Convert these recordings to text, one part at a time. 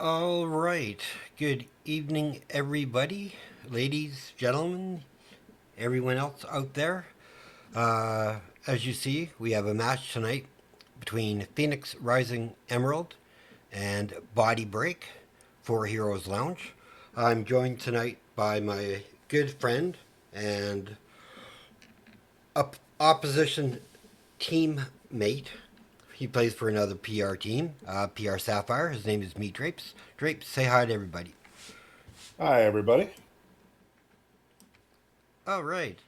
All right. Good evening, everybody, ladies, gentlemen, everyone else out there. As you see, we have a match tonight between Phoenix Rising Emerald and Body Break for Heroes Lounge. I'm joined tonight by my good friend and opposition teammate. He plays for another PR team, PR Sapphire. His name is Meat Drapes. Drapes, say hi to everybody. Hi, everybody. All right.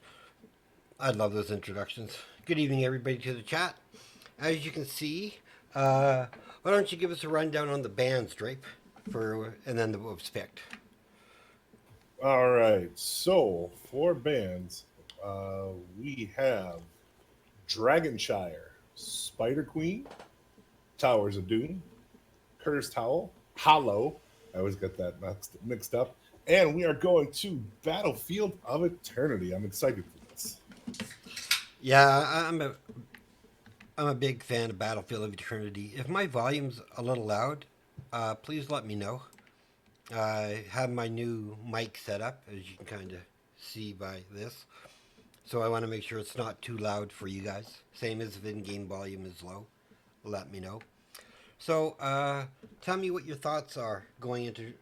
I love those introductions. Good evening, everybody, to the chat. As you can see, uh, why don't you give us a rundown on the bands, Drape, and then the whoops picked. All right. So, for bands, we have Dragonshire, Spider Queen, Towers of Doom, Cursed Howl, Hollow. I always get that mixed up. And we are going to Battlefield of Eternity. I'm excited for this. Yeah, I'm a big fan of Battlefield of Eternity. If my volume's a little loud, please let me know. I have my new mic set up, as you can kind of see by this. So I want to make sure it's not too loud for you guys. Same as if in-game volume is low. Let me know. So, tell me what your thoughts are going into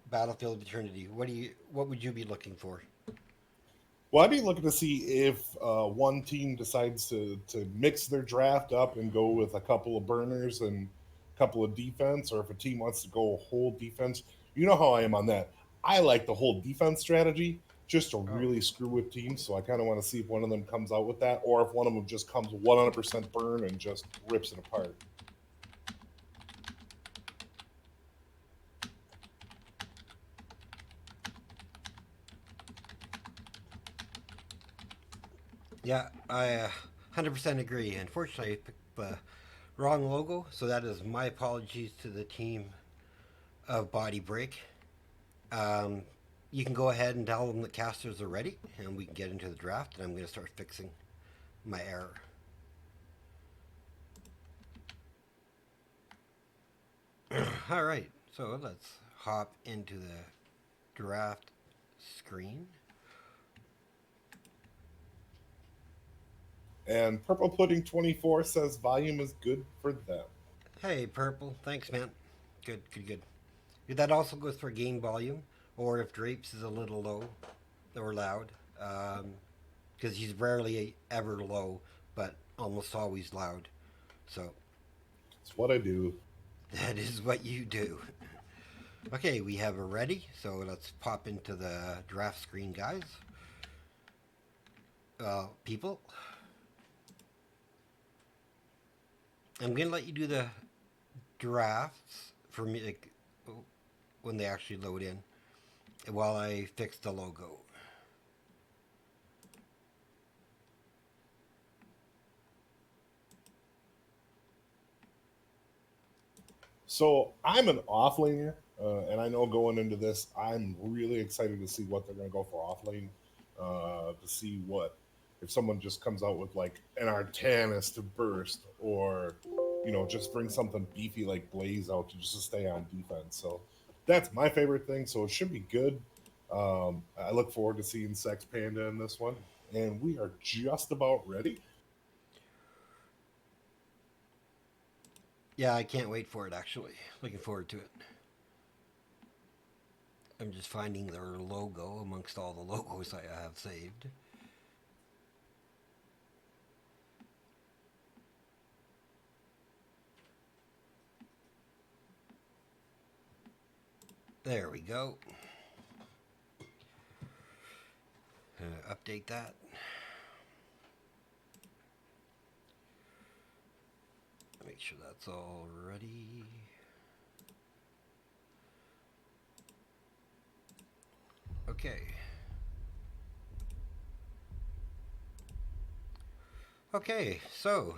Battlefield of Eternity. What would you be looking for? Well, I'd be looking to see if one team decides to mix their draft up and go with a couple of burners and a couple of defense, or if a team wants to go whole defense. You know how I am on that. I like the whole defense strategy just to Oh, really screw with teams. So I kind of want to see if one of them comes out with that, or if one of them just comes 100% burn and just rips it apart. yeah, I 100% agree. Unfortunately, I picked the wrong logo, so that is my apologies to the team of Body Break. Um, you can go ahead and tell them the casters are ready, and we can get into the draft. And I'm going to start fixing my error. All right, so let's hop into the draft screen. And Purple Pudding 24 says volume is good for them. Hey, Purple. Thanks, man. Good, good, good. That also goes for game volume, or if Drapes is a little low or loud, because he's rarely ever low, but almost always loud. So It's what I do. that is what you do. Okay, we have a ready, so let's pop into the draft screen, guys. People, I'm gonna let you do the drafts for me, like, when they actually load in, while I fix the logo. So I'm an off laner, and I know going into this, I'm really excited to see what they're going to go for off lane. To see what if someone just comes out with like an Artanis to burst, or just bring something beefy like Blaze out to just to stay on defense. So that's my favorite thing. So it should be good. I look forward to seeing Sex Panda in this one, and we are just about ready. Yeah, I can't wait for it. Actually, looking forward to it. I'm just finding their logo amongst all the logos I have saved. There we go. Update that. Make sure that's all ready. Okay. Okay, so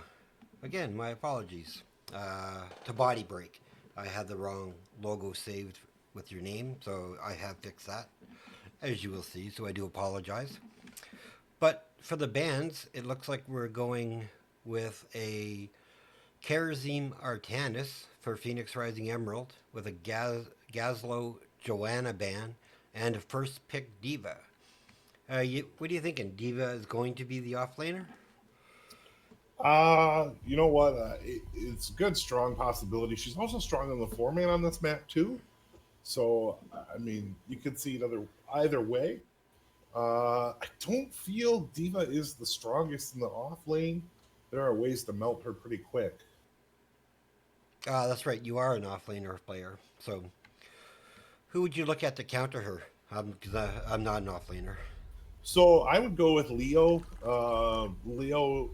again, my apologies to Body Break. I had the wrong logo saved with your name, so I have fixed that, as you will see, so I do apologize. But for the bands, it looks like we're going with a Karazim Artanis for Phoenix Rising Emerald with a Gazlo Joanna ban and a first pick Diva. What are you thinking? Diva is going to be the offlaner? You know what? It's a good, strong possibility. She's also strong in the four man on this map too. So I mean, you could see it either way. I don't feel Diva is the strongest in the off lane. There are ways to melt her pretty quick. That's right. You are an offlaner player. So who would you look at to counter her? Because I'm not an offlaner. So I would go with Leo. Leo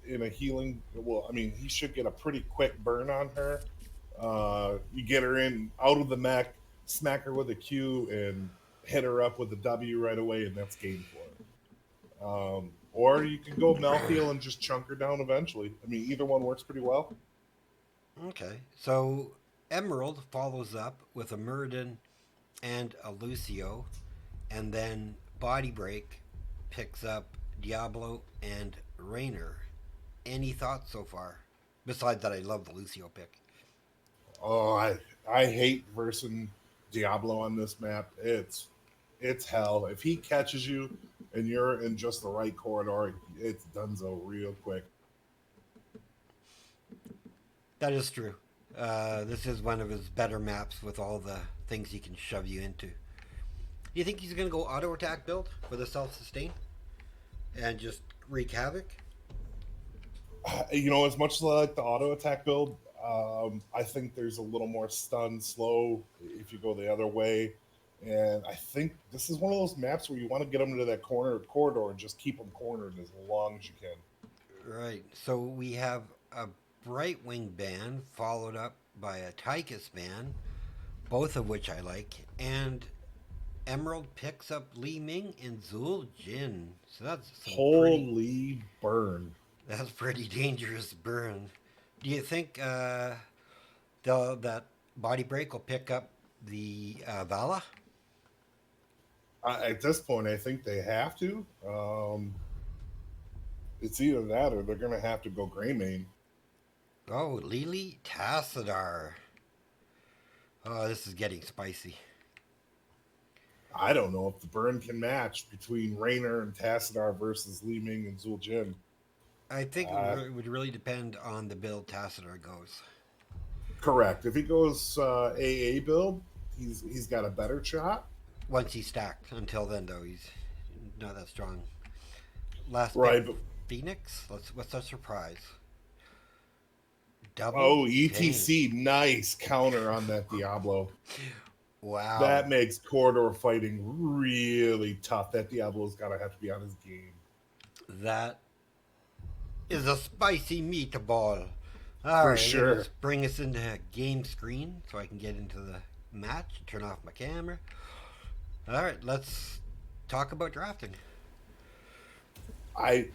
in a healing. Well, I mean, he should get a pretty quick burn on her. You get her in out of the mech, smack her with a Q, and hit her up with a W right away, and that's game for her. Or you can go Malthael and just chunk her down eventually. I mean, either one works pretty well. Okay. So Emerald follows up with a Muradin and a Lucio, and then Body Break picks up Diablo and Raynor. Any thoughts so far? Besides that, I love the Lucio pick. Oh, I hate versing Diablo on this map. It's hell. If he catches you and you're in just the right corridor, it's donezo real quick. That is true. This is one of his better maps with all the things he can shove you into. Do you think he's going to go auto attack build with a self sustain and just wreak havoc? You know, as much as I like the auto attack build, I think there's a little more stun slow if you go the other way. And I think this is one of those maps where you want to get them into that corridor and just keep them cornered as long as you can. Right. So we have a Brightwing ban followed up by a Tychus ban, both of which I like, and Emerald picks up Li Ming and Zul Jin. So that's some holy burn. That's pretty dangerous burn. Do you think that Body Break will pick up the Vala? At this point, I think they have to. It's either that or they're going to have to go Greymane. Oh, Lily Tassadar. Oh, this is getting spicy. I don't know if the burn can match between Raynor and Tassadar versus Li Ming and Zul Jin. I think it would really depend on the build Tassadar goes. Correct. If he goes AA build, he's got a better shot. Once he's stacked. Until then, though, he's not that strong. Last right, pick, Phoenix. What's a surprise? Double ETC, nice counter on that Diablo. Wow. That makes corridor fighting really tough. That Diablo's got to have to be on his game. That is a spicy meatball. All For right, sure. Let's bring us into game screen so I can get into the match. Turn off my camera. All right, let's talk about drafting. I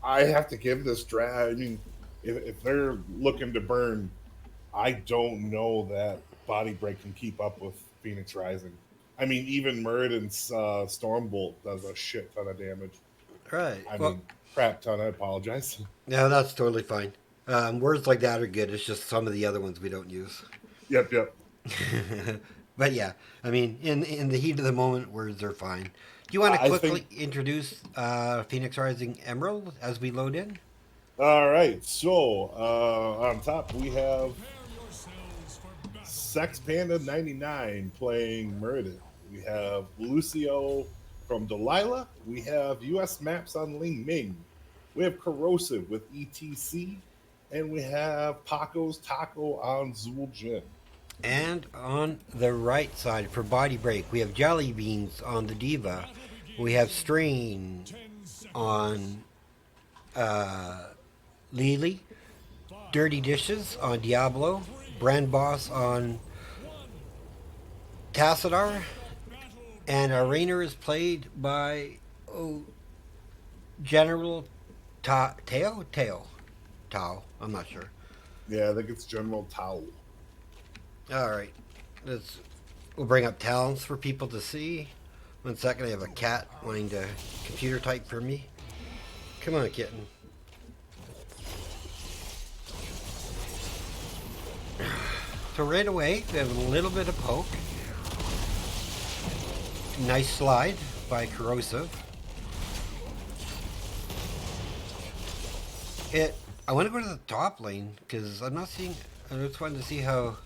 have to give this draft. I mean, if they're looking to burn, I don't know that Body Break can keep up with Phoenix Rising. I mean, even Muradin's Stormbolt does a shit ton of damage. Right. I mean, crap ton. I apologize. No, that's totally fine. Words like that are good. It's just some of the other ones we don't use. Yep. But yeah, I mean, in the heat of the moment, words are fine. Do you want to quickly introduce Phoenix Rising Emerald as we load in? All right. So on top we have Sex Panda 99 playing Muradin. We have Lucio from Delilah. We have US Maps on Li Ming. We have Corrosive with ETC. And we have Paco's Taco on Zul Jin. And on the right side for Body Break, we have Jelly Beans on the Diva. We have Strain on Lily. Dirty Dishes on Diablo. Brand Boss on Tassadar. And our Raynor is played by General Tao. I'm not sure. Yeah, I think it's General Tao. All right, we'll bring up talents for people to see. 1 second, I have a cat wanting to computer type for me. Come on, kitten. So right away, we have a little bit of poke. Nice slide by Corrosive. I want to go to the top lane because I'm not seeing. I just wanted to see how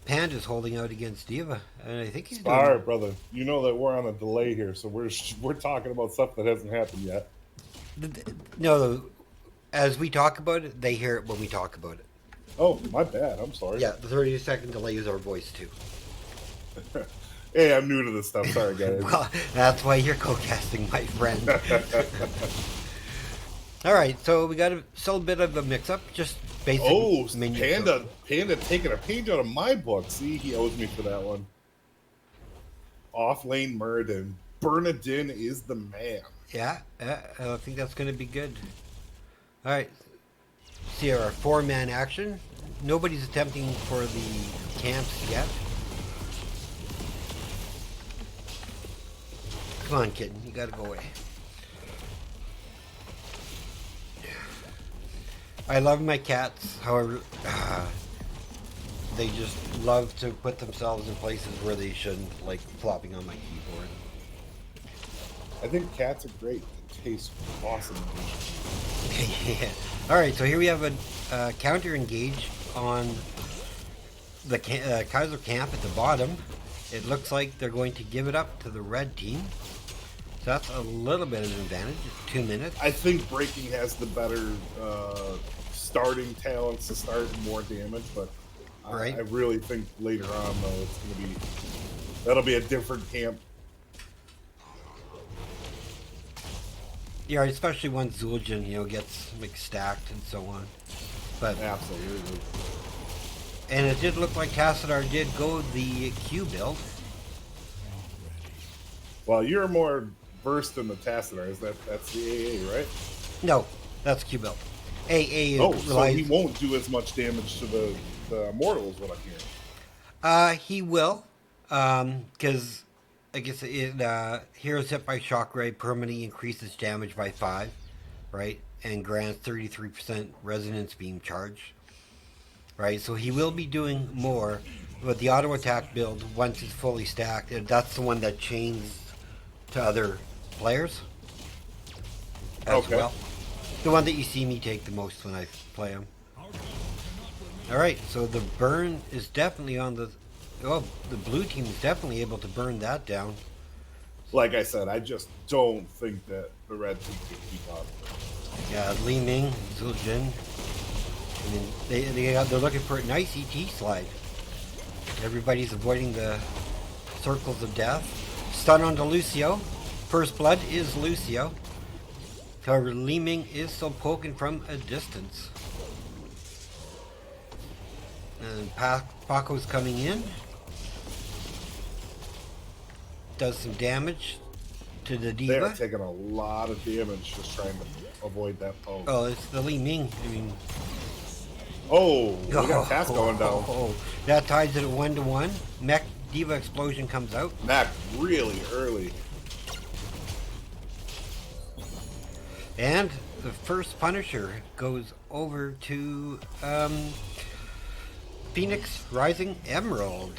Panda's holding out against D.Va, and I think he's All right, doing. brother. You know that we're on a delay here, so we're talking about stuff that hasn't happened yet. No, as we talk about it, they hear it when we talk about it. Oh, my bad. I'm sorry. Yeah, the 30-second delay is our voice too. Hey, I'm new to this stuff. Sorry, guys. Well, that's why you're co-casting, my friend. All right, so we got still a bit of a mix-up, just basic. Oh, menu Panda, code. Panda taking a page out of my book. See, he owes me for that one. Off lane Muradin. Bernadine is the man. Yeah, I think that's going to be good. All right, see our 4-man action. Nobody's attempting for the camps yet. Come on, kitten, you got to go away. I love my cats, however, they just love to put themselves in places where they shouldn't, like flopping on my keyboard. I think cats are great. They taste awesome. Yeah. All right, so here we have a counter engage on the Kaiser camp at the bottom. It looks like they're going to give it up to the red team. So that's a little bit of an advantage. It's 2 minutes. I think Breaking has the better starting talents to start more damage, but Right. I really think later on though it's gonna be that'll be a different camp. Yeah, especially once Zul'jin, gets like stacked and so on. But Absolutely. and it did look like Tassadar did go the Q build. Well, you're more versed in the Tassadar. That's the AA, right? No, that's Q build. AA Oh, so relies. he won't do as much damage to the Immortals, what I'm hearing. He will, because I guess heroes hit by shockwave permanently increases damage by 5, right, and grants 33% resonance beam charge, right. So he will be doing more, but the auto attack build once it's fully stacked, that's the one that chains to other players as Okay. well. The one that you see me take the most when I play him. Alright, so the burn is definitely on the... Oh, the blue team is definitely able to burn that down. Like I said, I just don't think that the red team can keep up. Yeah, Li Ming, Zul'jin. I mean, they're looking for a nice ET slide. Everybody's avoiding the circles of death. Stun onto Lucio. First blood is Lucio. However, Li Ming is still poking from a distance. And Paco's coming in. Does some damage to the They're D.Va. taking a lot of damage just trying to avoid that poke. Oh, it's the Li Ming. I mean, Oh, we got Cass going down. That ties it at 1-1. Mech D.Va explosion comes out. Mac really early. And the first Punisher goes over to Phoenix Rising Emerald.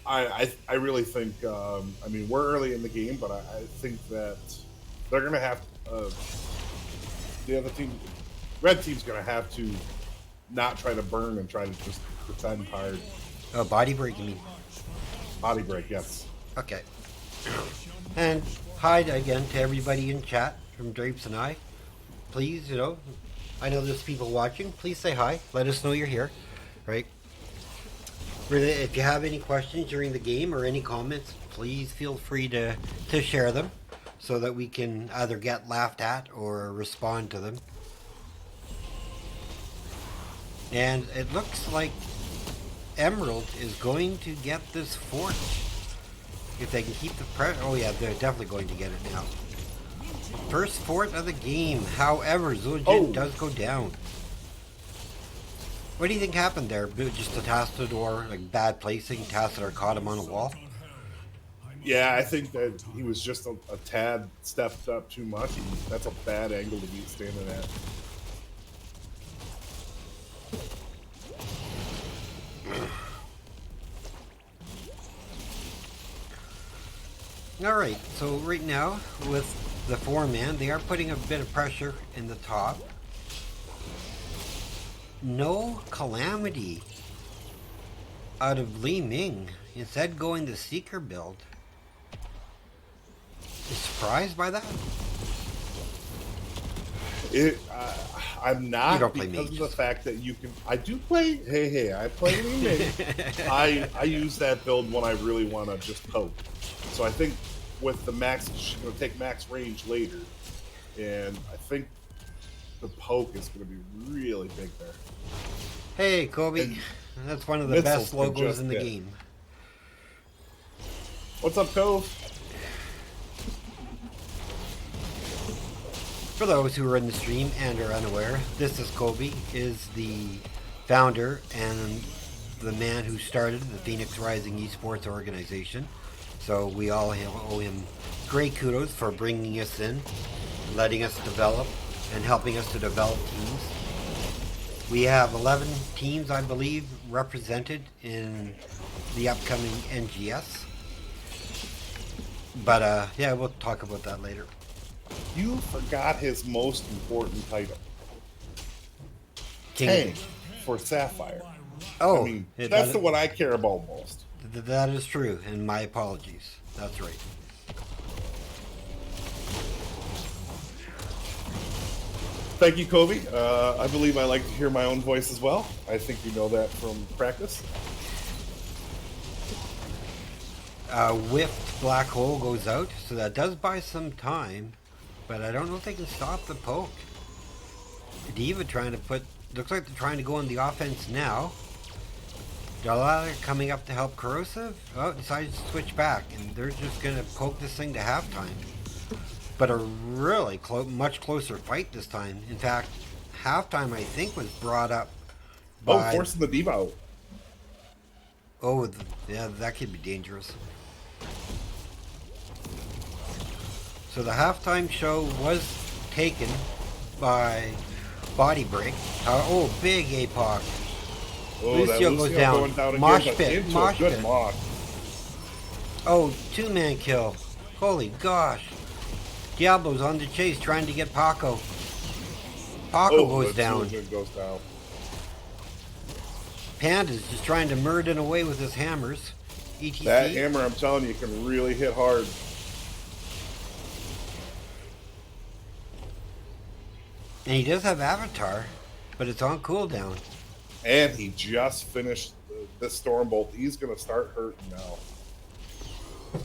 I really think, I mean, we're early in the game, but I think that they're going to have, the other team, red team's going to have to not try to burn and try to just pretend hard. Oh, body break, you mean? Body break, yes. Okay. And hi again to everybody in chat from Drapes and I. Please, I know there's people watching. Please say hi. Let us know you're here, right? Really, if you have any questions during the game or any comments, please feel free to share them so that we can either get laughed at or respond to them. And it looks like Emerald is going to get this fort. If they can keep the pressure. Oh yeah, they're definitely going to get it now. First fort of the game. However, Zul'jin does go down. What do you think happened there? Just a Tassadar, like bad placing. Tassadar caught him on a wall. Yeah, I think that he was just a tad stepped up too much. And that's a bad angle to be standing at. Alright, so right now, with the 4-man, they are putting a bit of pressure in the top. No Calamity out of Li Ming. Instead going the Seeker build. You surprised by that? I'm not, You don't play because mages. of the fact that you can. I do play. Hey, I play Li Ming. I use that build when I really want to just poke. So I think with the max, she's going to take max range later, and I think the poke is going to be really big there. Hey, Kobe. And That's one of the missiles best can logos just in the hit. game. What's up, Cove? For those who are in the stream and are unaware, this is Kobe, is the founder and the man who started the Phoenix Rising Esports organization. So we all owe him great kudos for bringing us in, letting us develop, and helping us to develop teams. We have 11 teams, I believe, represented in the upcoming NGS. But yeah, we'll talk about that later. You forgot his most important title. King. Tank for Sapphire. Oh, I mean, yeah, that's the one I care about most. That is true, and my apologies. That's right. Thank you, Kobe. I believe I like to hear my own voice as well. I think you know that from practice. Whiffed Black Hole goes out, so that does buy some time, but I don't know if they can stop the poke. Diva trying to put... Looks like they're trying to go on the offense now. Dalala coming up to help Corrosive. Oh, decided to switch back, and they're just going to poke this thing to halftime. But a really much closer fight this time. In fact, halftime, I think, was brought up by... Oh, forcing the diva out. Oh, yeah, that could be dangerous. So the halftime show was taken by Body Break. Oh, big APOC. Oh, Lucio that goes Lucio down. going down again, Mosh but pit, into mosh a good pit. mosh. Oh, 2-man kill. Holy gosh. Diablo's on the chase trying to get Paco. Paco goes the down. Children goes down. Panda's just trying to murder away with his hammers. ETC. That hammer, I'm telling you, can really hit hard. And he does have Avatar, but it's on cooldown. And he just finished this Stormbolt. He's going to start hurting now.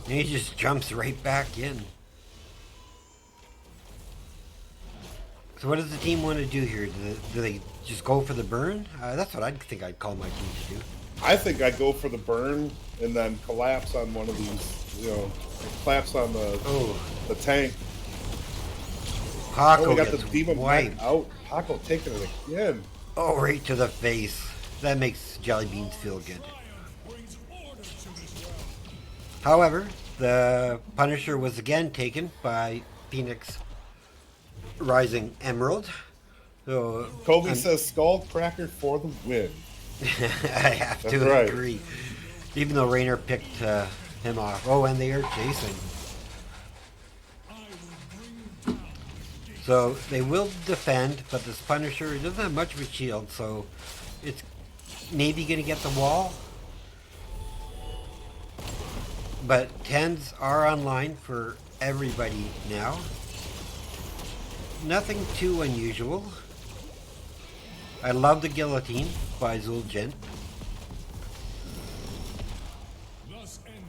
And he just jumps right back in. So what does the team want to do here? Do they just go for the burn? That's what I think I'd call my team to do. I think I go for the burn and then collapse on one of these, collapse on the tank. Paco We got gets the demon wiped. out. Paco taking it again. Oh, right to the face. That makes Jelly Beans feel good. However, the Punisher was again taken by Phoenix Rising Emerald. So Kobe says Skullcracker for the win. I have to That's right. agree. Even though Rainer picked him off. Oh, and they are chasing. So they will defend, but this Punisher doesn't have much of a shield, so it's maybe going to get the wall. But 10s are online for everybody now. Nothing too unusual. I love the guillotine by Zul'jin.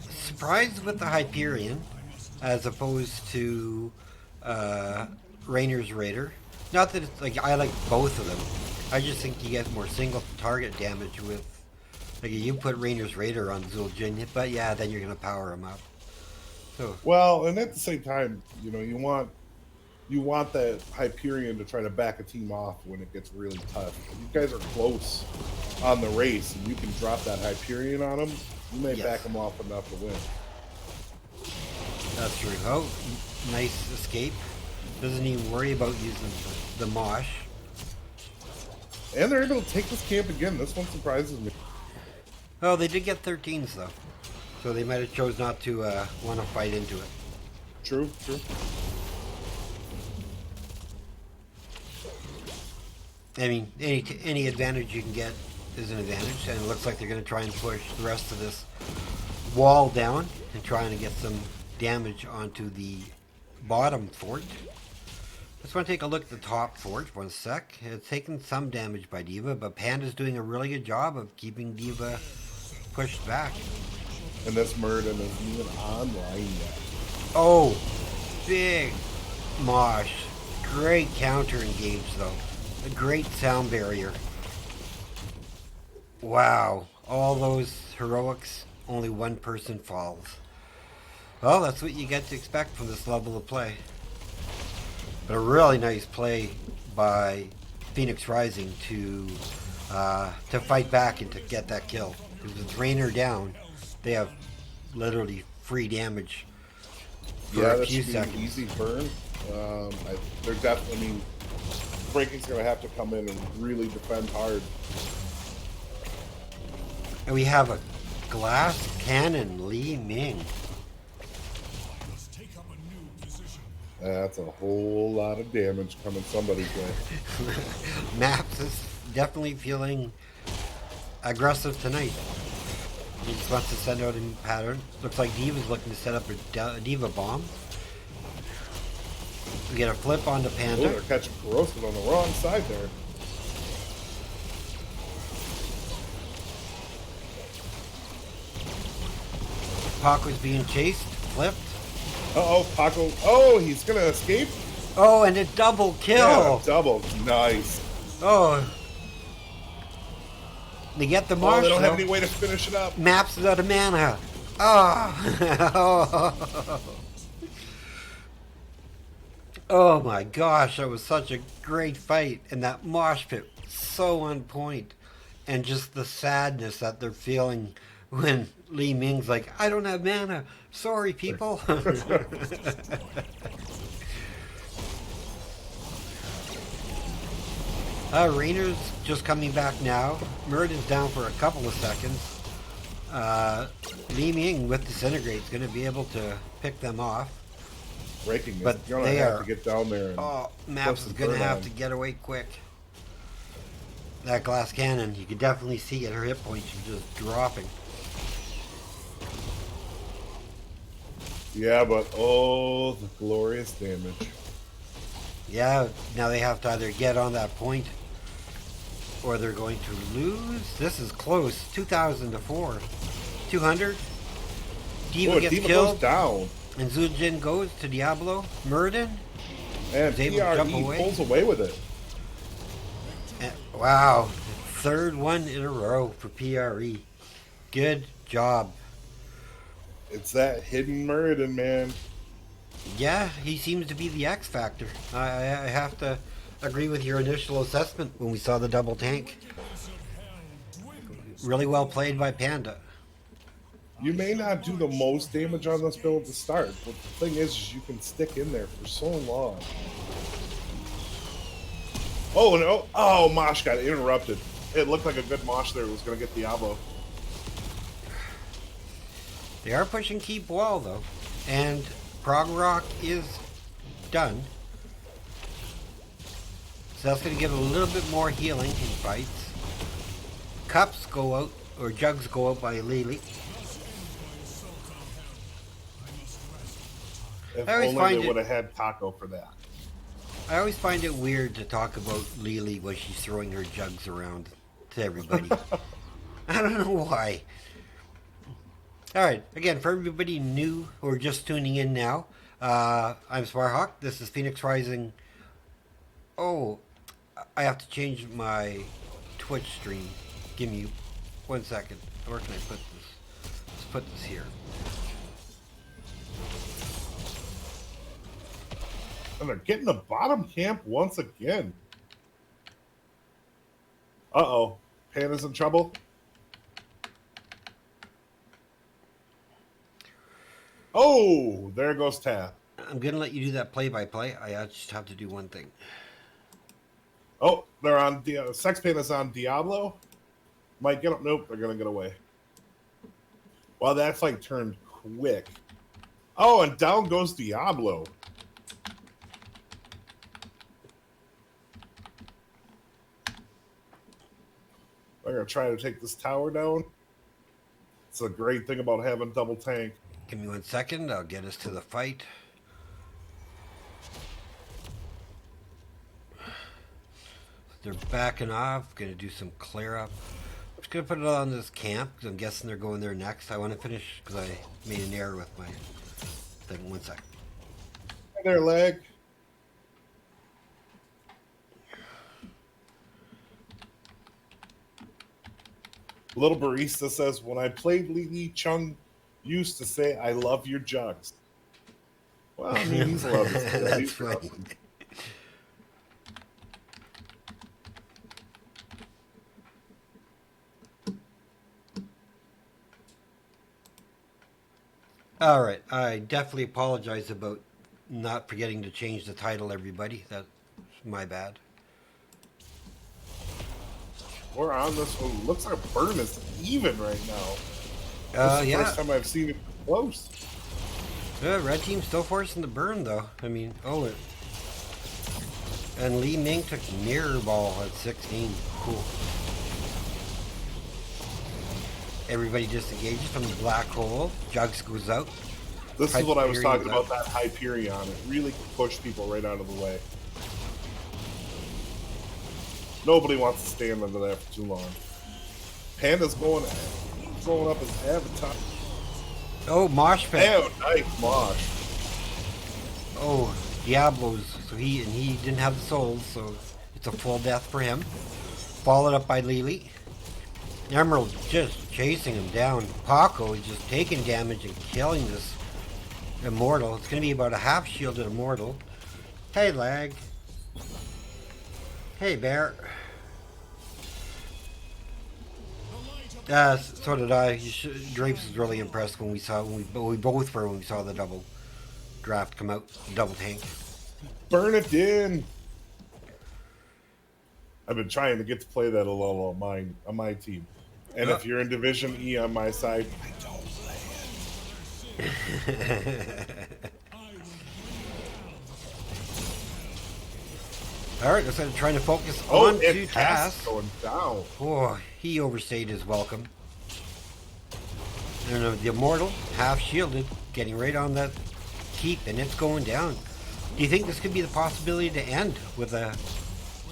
Surprised with the Hyperion as opposed to Rainer's Raider. Not that it's like I like both of them. I just think you get more single target damage with like you put Rainer's Raider on Zul'jin, but yeah, then you're gonna power him up. So Well, and at the same time, you want that Hyperion to try to back a team off when it gets really tough. If you guys are close on the race and you can drop that Hyperion on them, you may Yes. back them off enough to win. that's true. Oh, nice escape. Doesn't even worry about using the mosh. And they're able to take this camp again. This one surprises me. Oh, they did get 13s though, so they might have chose not to want to fight into it. True, true. I mean, any advantage you can get is an advantage, and it looks like they're going to try and push the rest of this wall down and trying to get some damage onto the bottom fort. Just want to take a look at the top fort for 1 sec. It's taken some damage by D.Va, but Panda's doing a really good job of keeping D.Va pushed back. And this Muradin isn't even online yet. Oh, big mosh. Great counter engage, though. A great sound barrier. Wow. All those heroics, only one person falls. Well, that's what you get to expect from this level of play. But a really nice play by Phoenix Rising to fight back and to get that kill. Because with Raynor down, they have literally free damage for a that few should be seconds. an easy burn. They're definitely. I mean, Breaking's going to have to come in and really defend hard. And we have a glass cannon, Li Ming. That's a whole lot of damage coming somebody's way. Maps is definitely feeling aggressive tonight. He just wants to send out a new pattern. Looks like D.Va's looking to set up a D.Va bomb. We get a flip onto Oh, Panda. they're catching Corrosive on the wrong side there. Paco's being chased, flipped. Uh-oh, Paco. Oh, he's going to escape? Oh, and a double kill. Yeah, double. Nice. Oh. They get the Oh, marshal. they don't have any way to finish it up. Maps is out of mana. Oh. Oh my gosh, that was such a great fight. And that mosh pit, so on point. And just the sadness that they're feeling when Li Ming's like, I don't have mana. Sorry, people. Raynor's just coming back now. Muradin's down for a couple of seconds. Li Ming with Disintegrate is going to be able to pick them off. Breaking But is going to they have are- to get down there. And Oh, Maps Plus is the going to burn have on. to get away quick. That glass cannon, you can definitely see at her hit points, she's just dropping. Yeah, but oh, the glorious damage. Yeah, now they have to either get on that point or they're going to lose. This is close. 2,000 to 4. 200. D.Va Oh, gets D.Va killed. goes down. And Zujin goes to Diablo. Muradin. And He's able to jump PRE away. pulls away with it. Wow. Third one in a row for PRE. Good job. It's that hidden Muradin, man. Yeah, he seems to be the X factor. I have to agree with your initial assessment when we saw the double tank. Really well played by Panda. You may not do the most damage on this build to start, but the thing is you can stick in there for so long. Oh no! Oh, Mosh got interrupted. It looked like a good Mosh there was going to get Diablo. They are pushing Keep Wall though, and Prog Rock is done. So that's going to give a little bit more healing in fights. Cups go out, or jugs go out by Lily. If I always only find they it- would have had Taco for that. I always find it weird to talk about Lily when she's throwing her jugs around to everybody. I don't know why. Alright, again, for everybody new who are just tuning in now, I'm Sparhawk. This is Phoenix Rising. Oh, I have to change my Twitch stream. Give me 1 second. Where can I put this? Let's put this here. And they're getting the bottom camp once again. Uh-oh. Panda's in trouble. Oh, there goes Tap. I'm going to let you do that play-by-play. I just have to do one thing. Oh, they're on Sex Panda's on Diablo. Might get up. Nope, they're gonna get away. Wow, that fight turned quick. Oh, and down goes Diablo. I'm gonna try to take this tower down. It's a great thing about having double tank. Give me 1 second. I'll get us to the fight. They're backing off. Gonna do some clear up. I'm just gonna put it on this camp because I'm guessing they're going there next. I want to finish because I made an error with my thing. 1 second. Hi there, lag. Little Barista says, when I played Li Chung used to say, I love your jugs. Well, I mean, he's loved his That's He's funny. awesome. All right. I definitely apologize about not forgetting to change the title, everybody. That's my bad. We're on this one. Looks like Burn is even right now. This is the Yeah. first time I've seen it close. Red team's still forcing the burn, though. I mean, and Li Ming took mirror ball at 16. Cool. Everybody disengages from the black hole. Jugs goes out. This is what I was talking Hyperion's about, that Hyperion. It really can push people right out of the way. Nobody wants to stand under that for too long. Panda's going up his avatar. Oh, Mosh Pit. Oh, nice mosh. Oh, Diablo's. So he didn't have the souls, so it's a full death for him. Followed up by Lily. Emerald just chasing him down. Paco is just taking damage and killing this Immortal. It's going to be about a half shielded Immortal. Hey, lag. Hey, Bear. So did I. Drapes was really impressed when we both were when we saw the double draft come out, double tank. Burn it in. I've been trying to get to play that a little on my team. And if you're in Division E on my side, I don't play it. All right, let's trying to focus Oh, on two and Cass tasks. going down. Oh, he overstayed his welcome. And the Immortal, half shielded, getting right on that keep, and it's going down. Do you think this could be the possibility to end with a...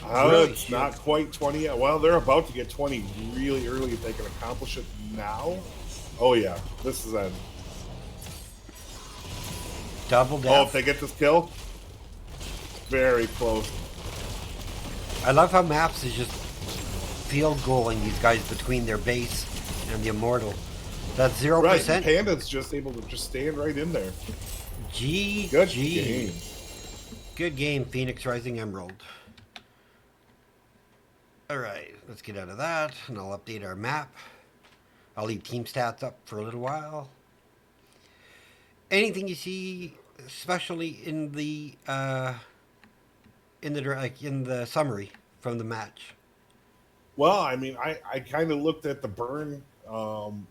It's not quite 20 yet. Well, they're about to get 20 really early if they can accomplish it now. Oh, yeah. This is end. Double death. Oh, if they get this kill, very close. I love how Maps is just field goaling these guys between their base and the Immortal. That's 0%. Right, and Panda's just able to just stand right in there. GG. Good game. Good game, Phoenix Rising Emerald. Alright, let's get out of that, and I'll update our map. I'll leave team stats up for a little while. Anything you see, especially in the summary from the match? Well, I mean, I kind of looked at the burn on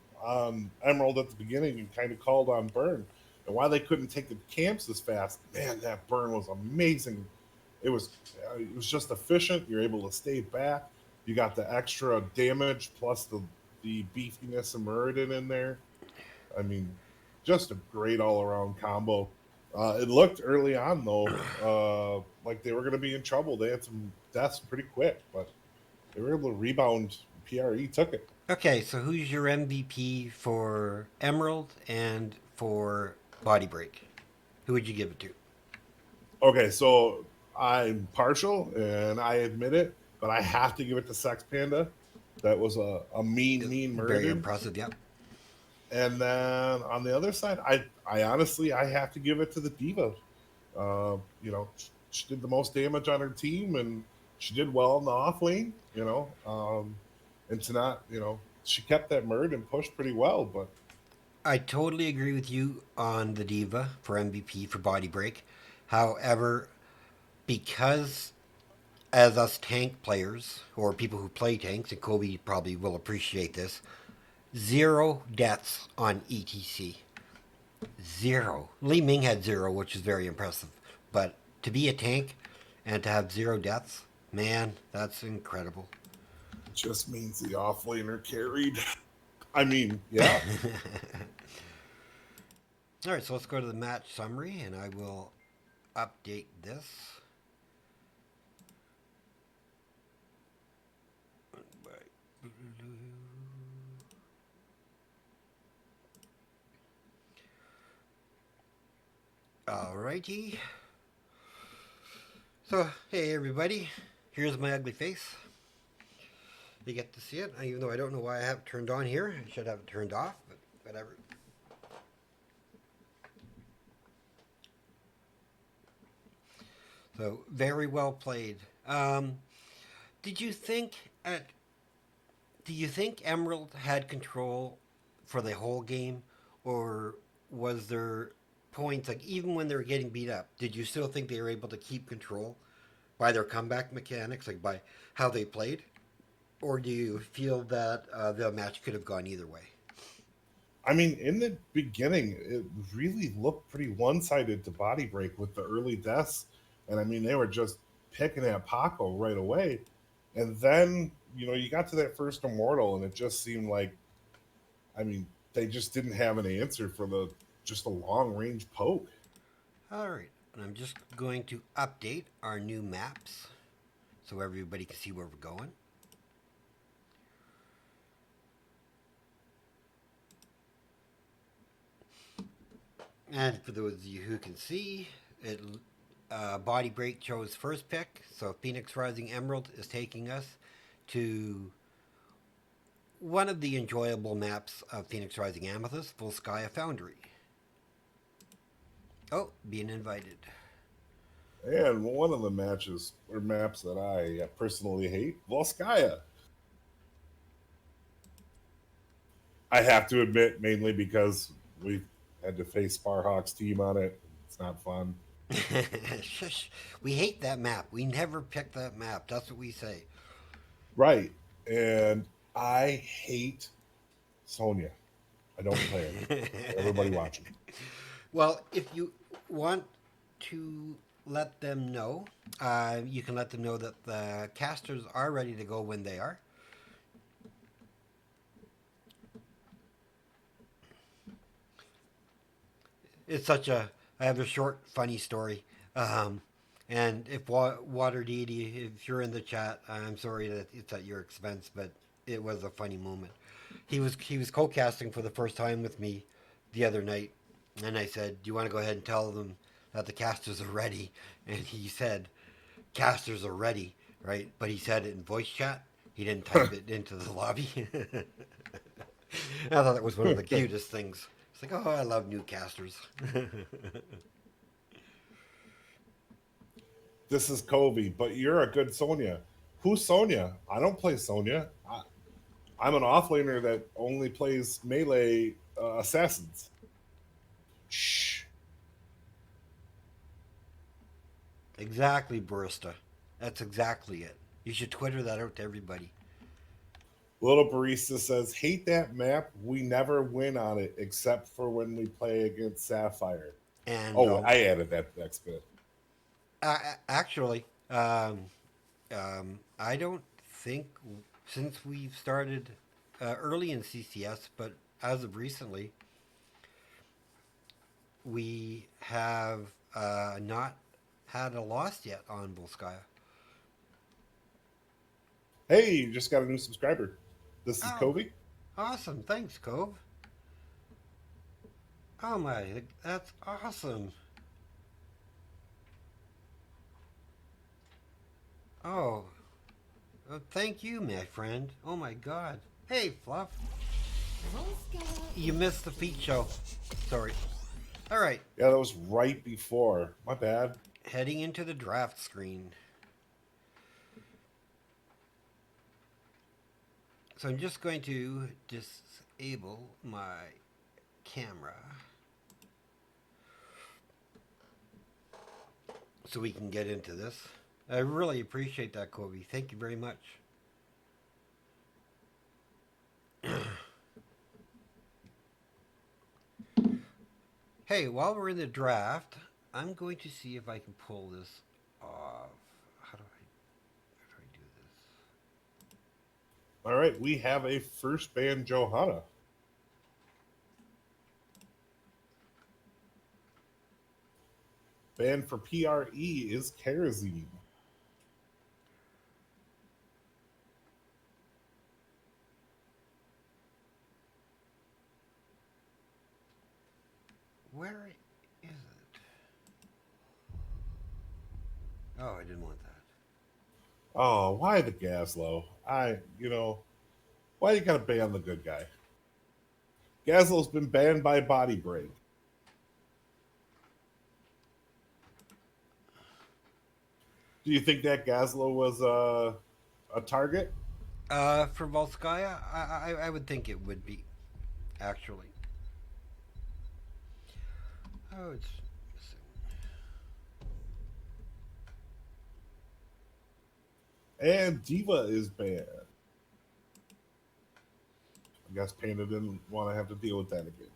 Emerald at the beginning and kind of called on burn. And why they couldn't take the camps this fast, man, that burn was amazing. It was just efficient. You're able to stay back. You got the extra damage plus the beefiness of Muradin in there. I mean, just a great all-around combo. It looked early on, though, like they were going to be in trouble. They had some deaths pretty quick, but they were able to rebound. PRE took it. Okay, so who's your MVP for Emerald and for Body Break? Who would you give it to? Okay, so I'm partial, and I admit it, but I have to give it to Sex Panda. That was a mean murder. Very impressive, yeah. And then on the other side, I honestly I have to give it to the Diva. She did the most damage on her team, and she did well in the off lane. And to not, she kept that Murd and pushed pretty well. But I totally agree with you on the Diva for MVP for Body Break. However, because as us tank players, or people who play tanks, and Kobe probably will appreciate this, 0 deaths on ETC. Zero. Li Ming had zero, which is very impressive. But to be a tank and to have zero deaths, man, that's incredible. Just means the offlaner carried. I mean, yeah. All right, so let's go to the match summary, and I will update this. Alrighty. So, hey everybody, here's my ugly face. You get to see it, even though I don't know why I have it turned on here. I should have it turned off, but whatever. So, very well played. Did you think at do you think Emerald had control for the whole game, or was there points like even when they were getting beat up, did you still think they were able to keep control by their comeback mechanics, like by how they played, or do you feel that the match could have gone either way? I mean, in the beginning, it really looked pretty one-sided to Body Break with the early deaths, and I mean, they were just picking at Paco right away. And then, you got to that first Immortal, and it just seemed like, I mean, they just didn't have an answer for the just a long range poke. All right, and I'm just going to update our new maps so everybody can see where we're going. And for those of you who can see, it Body Break chose first pick, so Phoenix Rising Emerald is taking us to one of the enjoyable maps of Phoenix Rising Amethyst, Volskaya Foundry. Oh, being invited. And one of the matches or maps that I personally hate, Volskaya. I have to admit, mainly because we had to face Sparhawk's team on it. It's not fun. Shush. We hate that map. We never pick that map. That's what we say. Right. And I hate Sonya. I don't play her. Everybody watching. Well, if you want to let them know, you can let them know that the casters are ready to go when they are. It's such a. I have a short, funny story. And if Water Deity, if you're in the chat, I'm sorry that it's at your expense, but it was a funny moment. He was co-casting for the first time with me the other night, and I said, "Do you want to go ahead and tell them that the casters are ready?" And he said, "Casters are ready, right?" But he said it in voice chat. He didn't type it into the lobby. I thought that was one of the cutest things. It's like, oh, I love new casters. This is Kobe, but you're a good Sonya. Who's Sonya? I don't play Sonya. I'm an offlaner that only plays melee assassins. Shh. Exactly, Barista. That's exactly it. You should Twitter that out to everybody. Little Barista says, hate that map. We never win on it except for when we play against Sapphire. And Oh, I added that next bit. actually, I don't think since we've started early in CCS, but as of recently, we have not had a loss yet on Volskaya. Hey, you just got a new subscriber. This is Oh, Kobe. awesome. Thanks, Cove. Oh my, that's awesome. Oh, thank you, my friend. Oh my god. Hey, Fluff. You missed the feat show. Sorry. All right. Yeah, that was right before. My bad. Heading into the draft screen. So I'm just going to disable my camera so we can get into this. I really appreciate that, Kobe. Thank you very much. Hey, while we're in the draft, I'm going to see if I can pull this off. How do I do this? All right, we have a first ban Johanna. Ban for PRE is Kerosene. Where is it? Oh, I didn't want that. Oh, why the Gaslow? Why you gotta ban the good guy? Gaslow's been banned by Body Break. Do you think that Gaslow was a target? For Volskaya, I would think it would be, actually. Oh, it's missing. And Diva is banned. I guess Panda didn't want to have to deal with that again.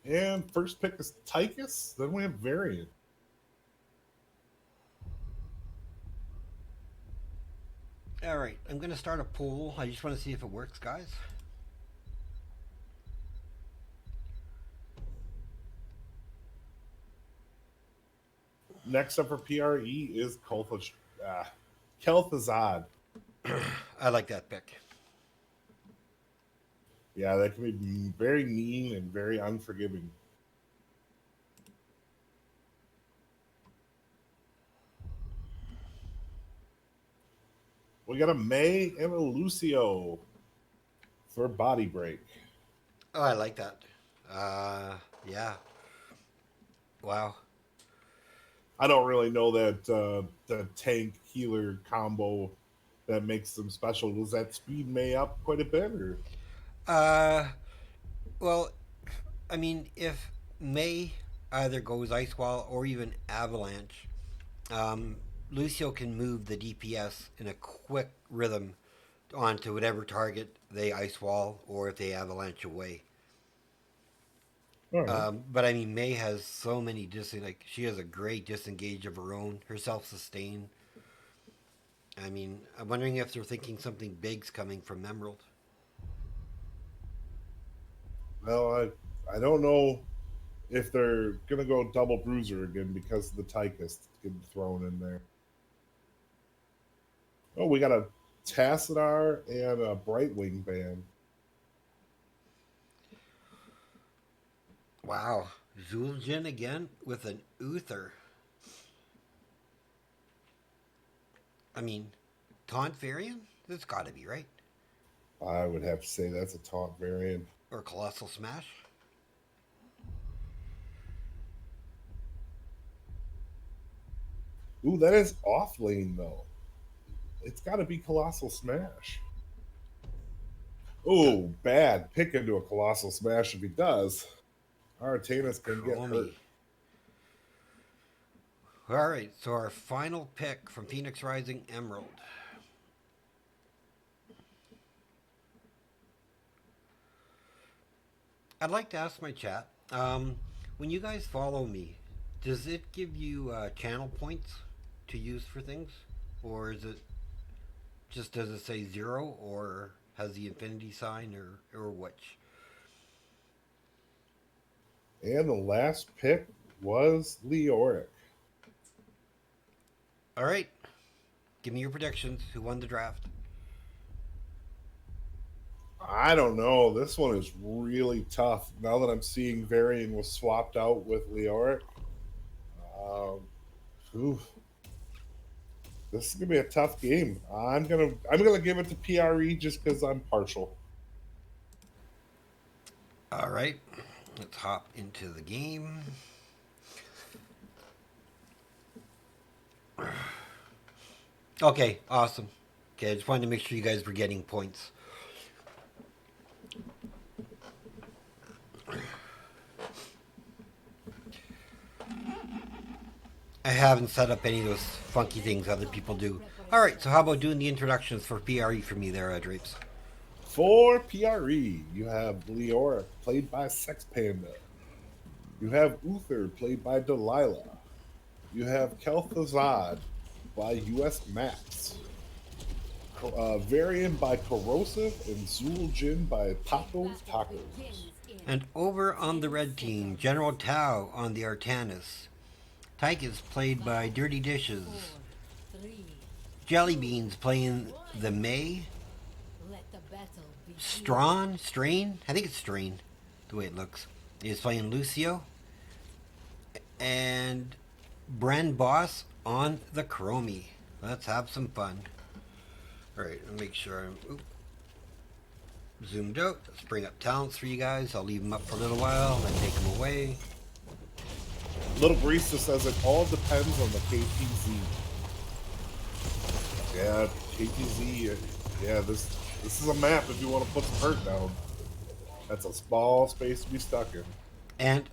And first pick is Tychus. Then we have Variant. All right, I'm going to start a poll. I just want to see if it works, guys. Next up for PRE is Kel'Thuzad. I like that pick. Yeah, that can be very mean and very unforgiving. We got a May and a Lucio for Body Break. Oh, I like that. Yeah. Wow. I don't really know that the tank healer combo that makes them special. Does that speed May up quite a bit? Or Uh, well, I mean, if May either goes Ice Wall or even Avalanche, um, Lucio can move the DPS in a quick rhythm onto whatever target they Ice Wall or if they Avalanche away. all right. But I mean, May has so many like she has a great disengage of her own, her self sustain. I mean, I'm wondering if they're thinking something big's coming from Emerald. Well, I don't know if they're gonna go double bruiser again because the Tychus getting thrown in there. Oh, we got a Tassadar and a Brightwing band. Wow, Zul'jin again with an Uther. I mean, Taunt Varian? That's got to be right. I would have to say that's a taunt variant. Or Colossal Smash. Ooh, that is off lane though. It's got to be Colossal Smash. The Ooh, bad pick into a Colossal Smash if he does. Artanis can get hurt. Chromie. All right, so our final pick from Phoenix Rising Emerald. I'd like to ask my chat. When you guys follow me, does it give you channel points to use for things, or is it just does it say zero, or has the infinity sign, or which? And the last pick was Leoric. All right, give me your predictions. Who won the draft? I don't know. This one is really tough. Now that I'm seeing Varian was swapped out with Leoric, um, oof, this is gonna be a tough game. I'm gonna give it to PRE just because I'm partial. All right, let's hop into the game. Okay, awesome. Okay, I just wanted to make sure you guys were getting points. I haven't set up any of those funky things other people do. Alright, so how about doing the introductions for PRE for me there, Drapes? For PRE, you have Leora, played by Sex Panda. You have Uther, played by Delilah. You have Kel'Thuzad by US Max. Varian by Corrosive, and Zueljin by Tacos. And over on the red team, General Tao on the Artanis. Tychus played by Dirty Dishes. Jellybeans playing the May. Strain? I think it's Strain, the way it looks. He's playing Lucio. And Bren Boss on the Chromie. Let's have some fun. Alright, I'll make sure I'm zoomed out. Let's bring up talents for you guys. I'll leave them up for a little while, then take them away. Little Barista says it all depends on the KTZ. Yeah, KTZ. Yeah, this is a map if you want to put some hurt down. That's a small space to be stuck in. And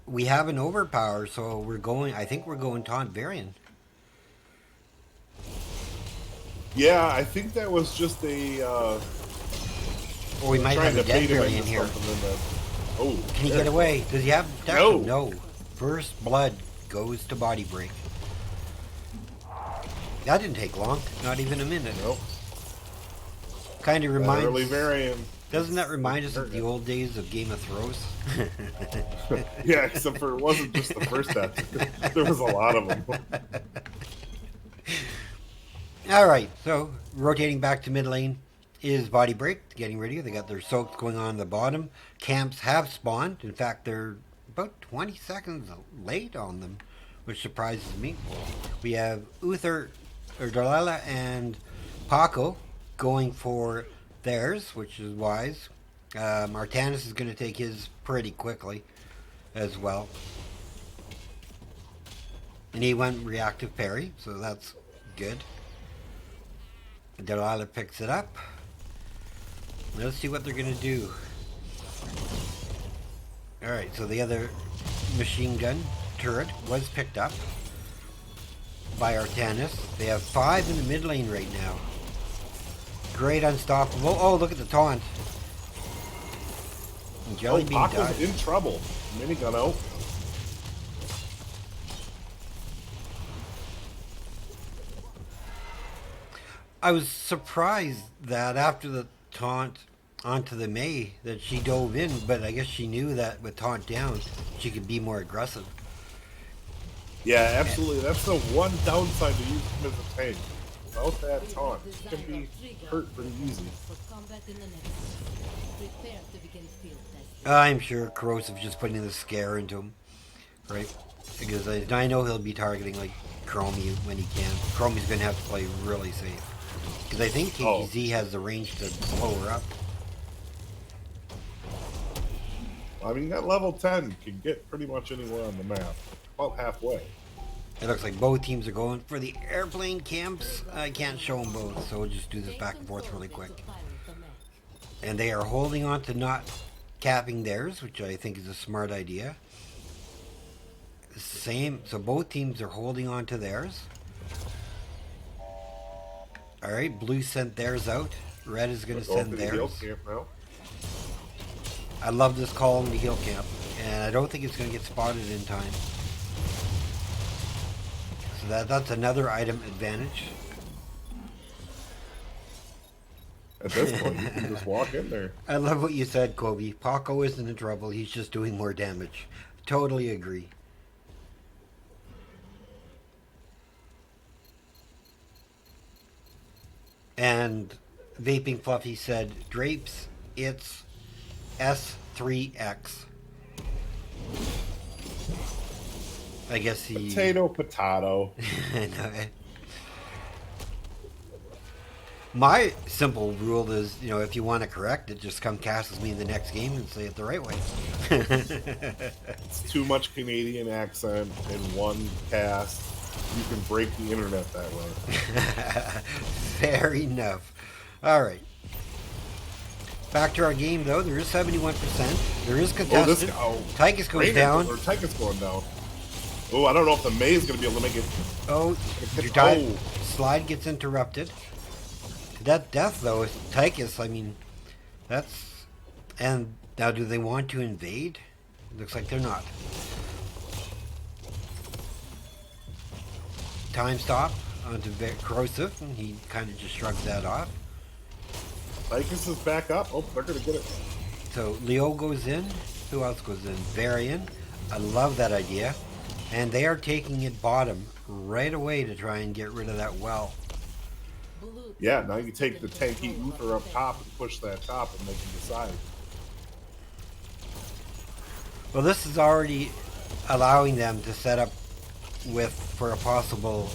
we have an overpower, so we're going. I think we're going Taunt Varian. Yeah, I think that was just a. Or we might have a dead Varian here. Oh, can he get away? Does he have protection? No. First blood goes to Body Break. That didn't take long. Not even a minute. Nope. Kind of reminds. Early Varian. Doesn't that remind us of the old days of Game of Thrones? Yeah, except for it wasn't just the first episode. There was a lot of them. All right, so rotating back to mid lane is Body Break, getting ready. They got their soaks going on the bottom. Camps have spawned. In fact, they're about 20 seconds late on them, which surprises me. We have Uther, or Delilah, and Paco going for theirs, which is wise. Artanis is going to take his pretty quickly as well. And he went reactive parry, so that's good. Delilah picks it up. Let's see what they're going to do. Alright, so the other machine gun turret was picked up by Artanis. They have 5 in the mid lane right now. Great unstoppable. Oh, look at the taunt. And Jellybean died. In trouble. Minigun out. I was surprised that after the taunt onto the May that she dove in, but I guess she knew that with taunt down she could be more aggressive. Yeah, absolutely. That's the one downside to using him as a tank. Without that taunt, it can be hurt pretty easy. I'm sure Corrosive just putting the scare into him, right? Because I know he'll be targeting like Chromie when he can. Chromie's going to have to play really safe. Because I think KTZ has the range to blow her up. I mean, that level 10 can get pretty much anywhere on the map. About halfway. It looks like both teams are going for the airplane camps. I can't show them both, so we'll just do this back and forth really quick. And they are holding on to not capping theirs, which I think is a smart idea. Same, so both teams are holding on to theirs. Alright, blue sent theirs out. Red is going to send theirs. I love this call in the heal camp, and I don't think it's going to get spotted in time. So that's another item advantage. At this point, you can just walk in there. I love what you said, Kobe. Paco isn't in trouble. He's just doing more damage. Totally agree. And Vaping Fluffy said, Drapes, it's S3X. I guess he... Potato. My simple rule is, you know, if you want to correct it, just come cast as me in the next game and say it the right way. It's too much Canadian accent in one cast. You can break the internet that way. Fair enough. All right. Back to our game, though. There is 71%. There is Oh, this contested. guy. Oh, Tychus goes Rainer down. or Tychus going down. Oh, I don't know if the May's going to be able to make it. Oh, your slide gets interrupted. That death, though, is Tychus. I mean, that's... And now, do they want to invade? Looks like they're not. Time stop onto Corrosive, and he kind of just shrugs that off. Tychus is back up. Oh, they're going to get it. So Leo goes in. Who else goes in? Varian. I love that idea. And they are taking it bottom right away to try and get rid of that well. Yeah, now you take the tanky Uther up top and push that top and they can decide. Well, this is already allowing them to set up for a possible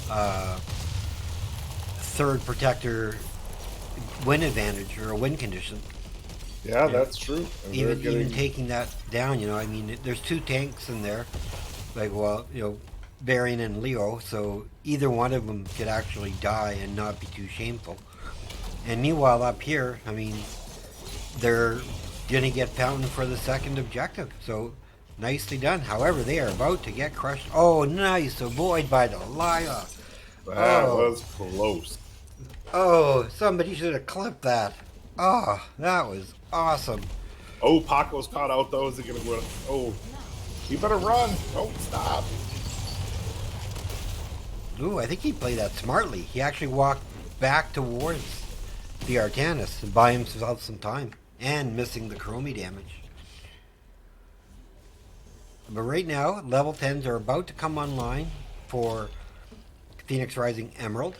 third protector win advantage or a win condition. Yeah, that's true. Even taking that down, I mean, there's two tanks in there. Like, well, Varian and Leo, so either one of them could actually die and not be too shameful. And meanwhile, up here, I mean, they're gonna get Fountain for the second objective. So nicely done. However, they are about to get crushed. Oh, nice avoid by Delilah. That was close. Oh, somebody should have clipped that. Oh, that was awesome. Oh, Paco's caught out though. Is he gonna run? Oh, you better run. Don't stop. Ooh, I think he played that smartly. He actually walked back towards the Artanis to buy himself some time and missing the Chromie damage. But right now, level 10s are about to come online for Phoenix Rising Emerald.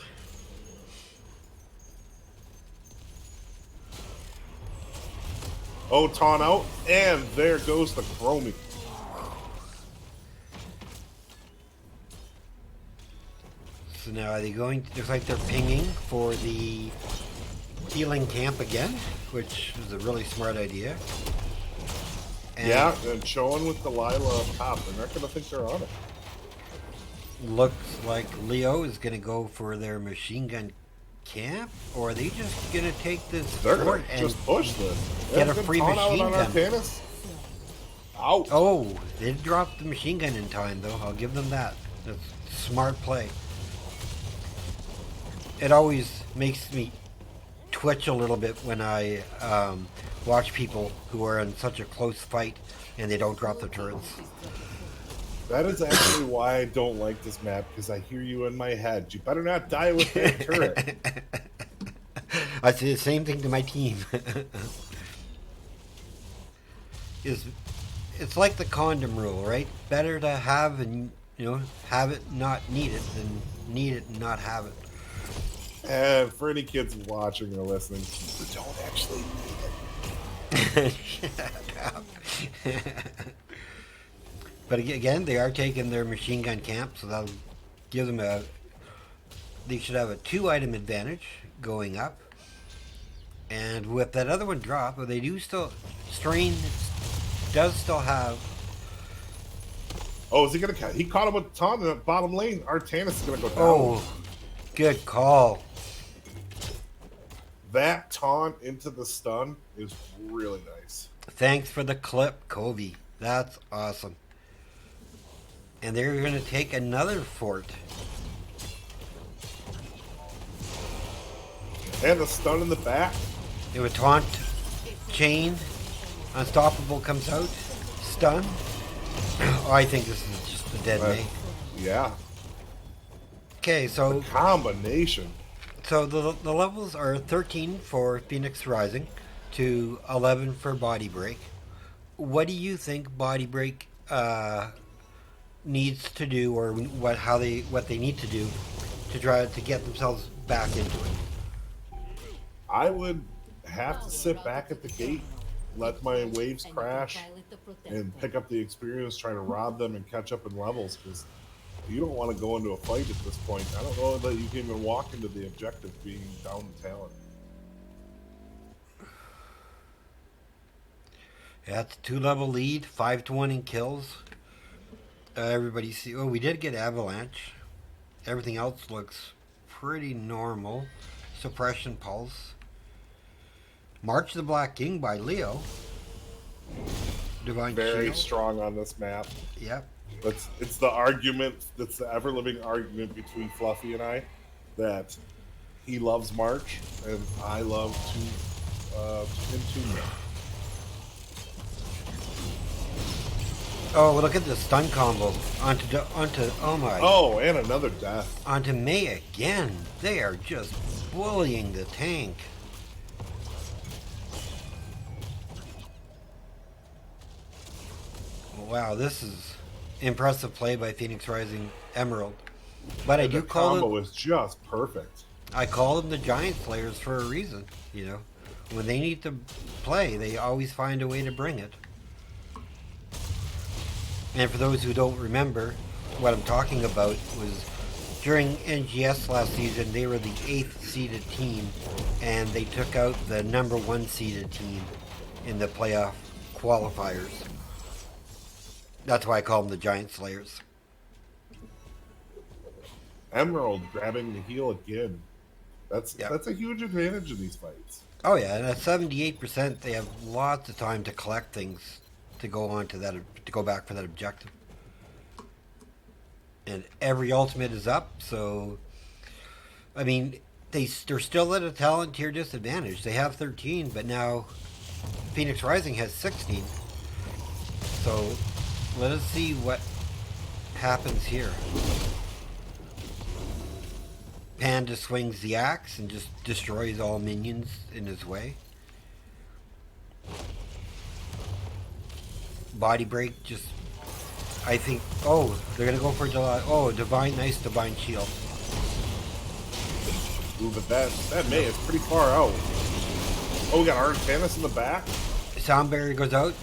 Oh, taunt out, and there goes the Chromie. So now are they going? Looks like they're pinging for the healing camp again, which is a really smart idea. And yeah, and showing with Delilah up top, they're not going to think they're on it. looks like Leo is going to go for their machine gun camp, or are they just going to take this They're fort going to and just push this. get a free machine gun? Artanis. Out. Oh, they dropped the machine gun in time, though. I'll give them that. That's smart play. It always makes me twitch a little bit when I watch people who are in such a close fight and they don't drop the turrets. That is actually why I don't like this map, because I hear you in my head. You better not die with that turret. I say the same thing to my team. It's like the condom rule, right? Better to have and have it not need it than need it and not have it. And for any kids watching or listening, you don't actually need it. Shut up. But again, they are taking their machine gun camp, so that'll give them they should have a 2-item advantage going up. And with that other one drop, they do still, Strain does still have. Oh, is he going to? He caught him with taunt in the bottom lane. Artanis is going to go down. Oh, good call. That taunt into the stun is really nice. Thanks for the clip, Kobe. That's awesome. And they're going to take another fort. And the stun in the back. They would taunt, chain, unstoppable comes out, stun. Oh, I think this is just a dead May. Yeah. Okay, so the combination. So the levels are 13 for Phoenix Rising to 11 for Body Break. What do you think Body Break needs to do, or what they need to do to try to get themselves back into it? I would have to sit back at the gate, let my waves crash, and pick up the experience, trying to rob them and catch up in levels, because you don't want to go into a fight at this point. I don't know that you can even walk into the objective being down the talent. Yeah, it's a 2-level lead, 5-1 in kills. Everybody see. Oh, we did get Avalanche. Everything else looks pretty normal. Suppression Pulse. March of the Black King by Leo. Divine Very Shield. strong on this map. Yep. It's the argument, that's the ever living argument between Fluffy and I, that he loves March and I love Entombment. Oh, look at the stun combo onto oh my. Oh, and another death. Onto May again. They are just bullying the tank. Wow, this is impressive play by Phoenix Rising Emerald. But I do The call combo them, was just perfect. I call them the Giant Slayers for a reason. You know, when they need to play, they always find a way to bring it. And for those who don't remember, what I'm talking about was during NGS last season, they were the 8th seeded team, and they took out the number 1 seeded team in the playoff qualifiers. That's why I call them the Giant Slayers. Emerald grabbing the heel again. That's Yep. that's a huge advantage in these fights. Oh yeah, and at 78%, they have lots of time to collect things to go on to that, to go back for that objective. And every ultimate is up, so I mean, they're still at a talent tier disadvantage. They have 13, but now Phoenix Rising has 16. So let us see what happens here. Panda swings the axe and just destroys all minions in his way. Body break just, I think, oh, they're gonna go for nice divine shield. Ooh, but that May is pretty far out. Oh, we got Artanis in the back. Sound barrier goes out.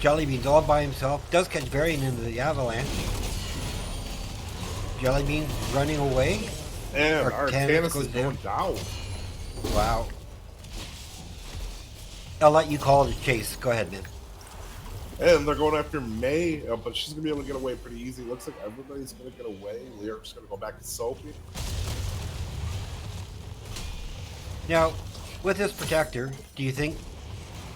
Jellybean's all by himself. Does catch Varian into the avalanche. Jellybean's running away. And Artanis Artanis goes is going down. Wow. I'll let you call it a chase. Go ahead, man. And they're going after May, but she's going to be able to get away pretty easy. Looks like everybody's going to get away. Lyric's going to go back to Sophie. Now, with this protector, do you think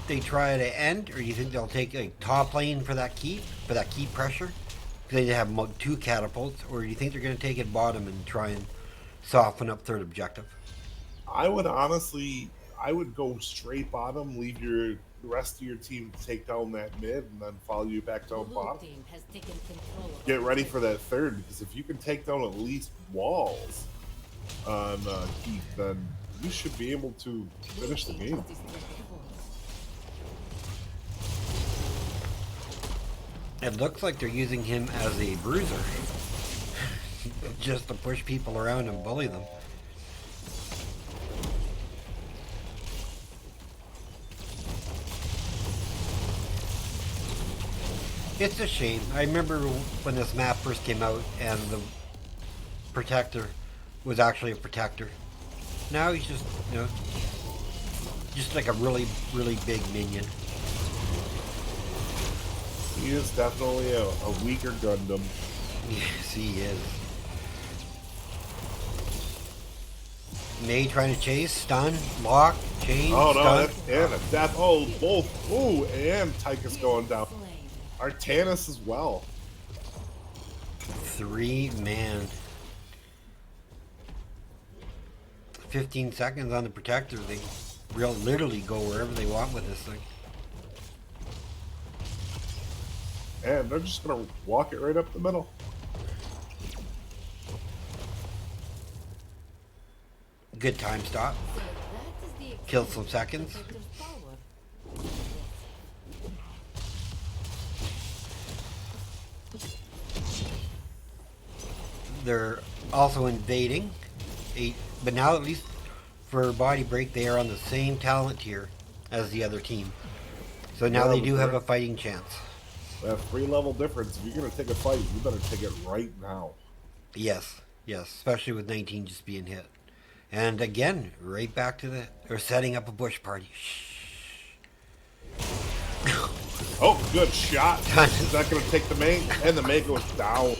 they try to end, or do you think they'll take a top lane for that keep pressure? Because they have 2 catapults, or do you think they're going to take it bottom and try and soften up third objective? I would go straight bottom, leave the rest of your team to take down that mid, and then follow you back down bottom. Get ready for that third, because if you can take down at least walls on Keith, then you should be able to finish the game. It looks like they're using him as a bruiser. Just to push people around and bully them. It's a shame. I remember when this map first came out and the protector was actually a protector. Now he's just, just like a really, really big minion. He is definitely a weaker Gundam. Yes, he is. May trying to chase, stun, lock, chain, Oh no, stun. that's and a death. Oh, both. Ooh, and Tychus going down. Artanis as well. 3-man. 15 seconds on the protector. They literally go wherever they want with this thing. And they're just gonna walk it right up the middle. Good time stop. Killed some seconds. They're also invading, but now at least for body break they are on the same talent tier as the other team. So now they do have a fighting chance. That 3-level difference. If you're gonna take a fight, you better take it right now. Yes, especially with 19 just being hit. And again, right back to they're setting up a bush party. Oh, good shot. Is that gonna take the main? And the main goes down.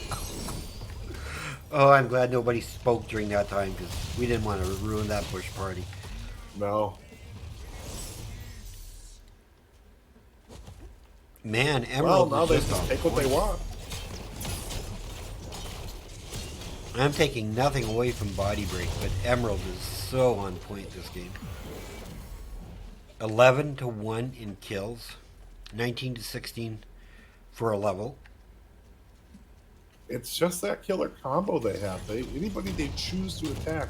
Oh, I'm glad nobody spoke during that time because we didn't want to ruin that bush party. No. Man, Well, Emerald now is they just just on take what they point. want. I'm taking nothing away from Body Break, but Emerald is so on point this game. 11 to 1 in kills, 19 to 16 for a level. It's just that killer combo they have. Anybody they choose to attack,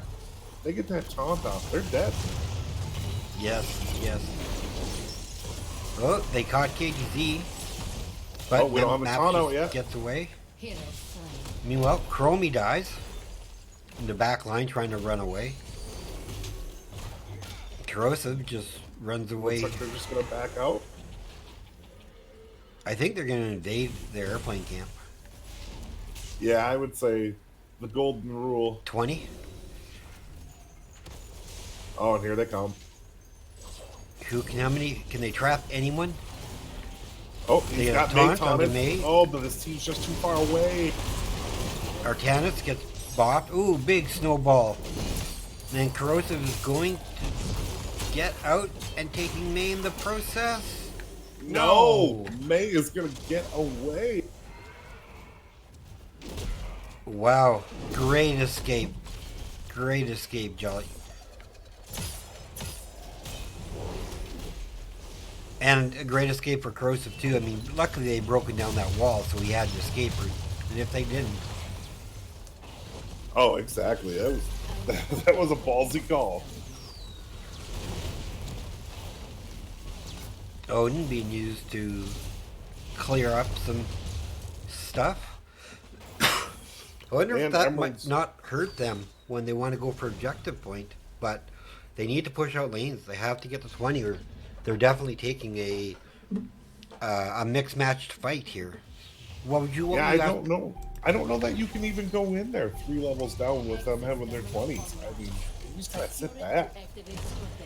they get that taunt off. They're dead. Yes, yes. Oh, they caught KTZ, but Oh, we don't have a Maps taunt just out yet. gets away. Hero slain. Meanwhile, Chromie dies in the back line trying to run away. Corrosive just runs away. Looks like they're just gonna back out. I think they're going to invade their airplane camp. Yeah, I would say the golden rule. 20. Oh, and here they come. How many, can they trap anyone? Oh, They he's got got May taunt onto taunted. May. Oh, but his team's just too far away. Arcanus gets bopped. Ooh, big snowball. And Corrosive is going to get out and taking May in the process. No, May is gonna get away. Wow. Great escape. Great escape, Jolly. And a great escape for Corrosive, too. I mean, luckily they broken down that wall, so he had an escape route. And if they didn't, Oh, exactly. That was that was a ballsy call. Odin being used to clear up some stuff. I wonder if And that Emerald's- might not hurt them when they want to go for objective point, but they need to push out lanes. They have to get to 20, or they're definitely taking a mixed matched fight here. What would you? Yeah, would I you don't know. I don't know that you can even go in there 3 levels down with them having their 20s. I mean, you just gotta sit back. Activates protector.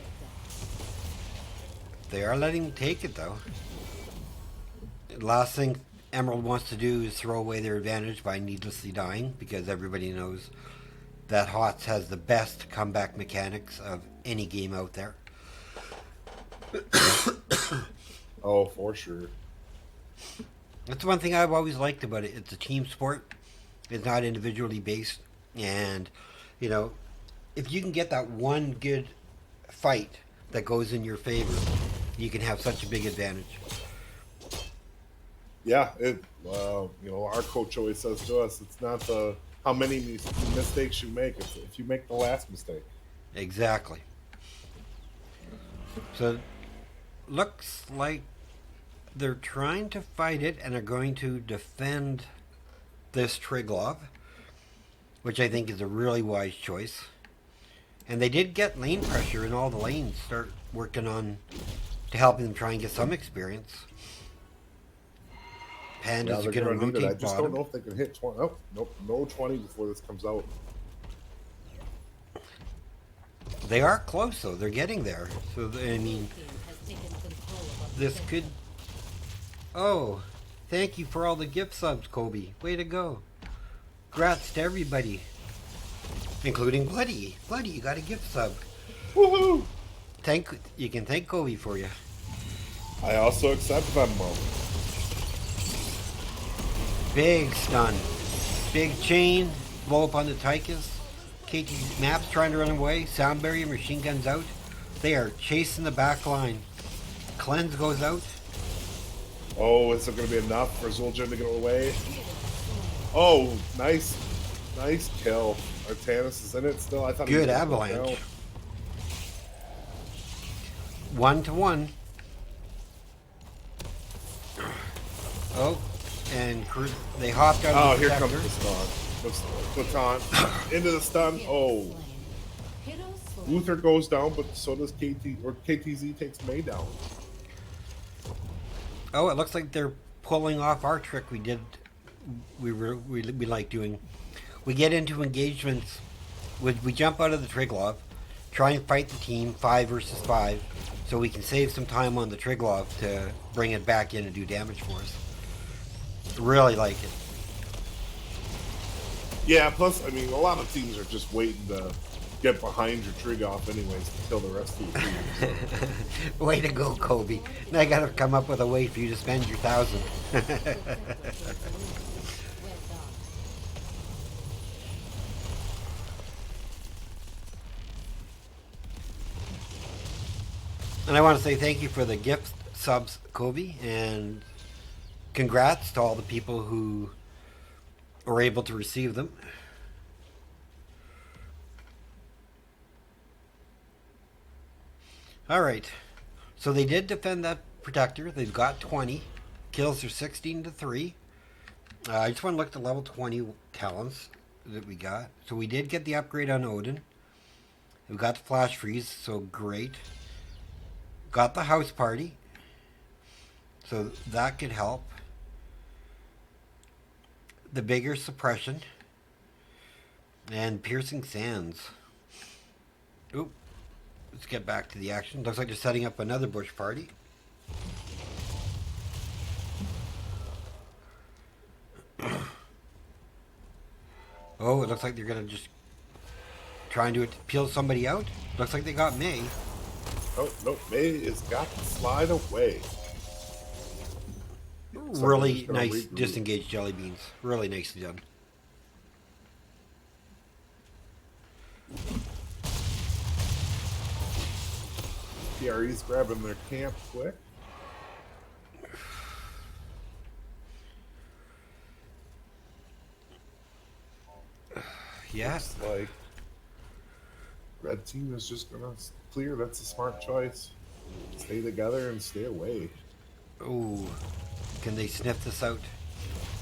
They are letting him take it though. Last thing Emerald wants to do is throw away their advantage by needlessly dying, because everybody knows that HOTS has the best comeback mechanics of any game out there. Oh, for sure. That's one thing I've always liked about it. It's a team sport. It's not individually based. And, you know, if you can get that one good fight that goes in your favor, you can have such a big advantage. Yeah, you know, our coach always says to us, it's not the how many mistakes you make; it's if you make the last mistake. Exactly. So, looks like they're trying to fight it and are going to defend this Triglav, which I think is a really wise choice. And they did get lane pressure in all the lanes, start working on to helping them try and get some experience. Pandas Yeah, are they're going gonna to need it. I rotate just don't bottom. know if they can hit 20. Oh, nope, no 20 before this comes out. They are close though. They're getting there. So I mean, Team has taken control of this could. Oh, thank you for all the gift subs, Kobe. Way to go. Congrats to everybody, including Bloody. Bloody, you got a gift sub. Woohoo! You can thank Kobe for you. I also accept Venmo. Big stun. Big chain. Blow up on the Tychus. KT Maps trying to run away. Sound barrier, machine guns out. They are chasing the back line. Cleanse goes out. Oh, is it going to be enough for Zul'jin to get away? Oh, nice kill. Artanis is in it still. I thought he Good was gonna go avalanche. down. 1-1. Oh, and they hopped out Oh, of the here comes sector. the stun. The taunt into the stun. Oh, slain. Hero slain. Luther goes down, but so does KTZ takes May down. Oh, it looks like they're pulling off our trick we did. We like doing. We get into engagements. We jump out of the Triglav, try and fight the team 5 versus 5, so we can save some time on the Triglav to bring it back in and do damage for us. Really like it. Yeah, plus, I mean, a lot of teams are just waiting to get behind your trig off anyways to kill the rest of your team. So. Way to go, Kobe. Now I gotta come up with a way for you to spend your 1,000. Protector takes wings. Well done. And I want to say thank you for the gift subs, Kobe, and congrats to all the people who were able to receive them. All right. So they did defend that protector. They've got 20. Kills are 16 to 3. I just want to look at the level 20 talents that we got. So we did get the upgrade on Odin. We got the flash freeze, so great. Got the house party, so that could help. The bigger suppression and piercing sands. Oop. Let's get back to the action. Looks like they're setting up another bush party. Oh, it looks like they're gonna just trying to peel somebody out. Looks like they got May. Oh, no, May has got to slide away. Really gonna nice regroup. disengaged jelly beans. Really nicely done. PRE's grabbing their camp quick. Yeah. Looks like red team is just gonna clear. That's a smart choice. Stay together and stay away. Ooh. Can they sniff this out?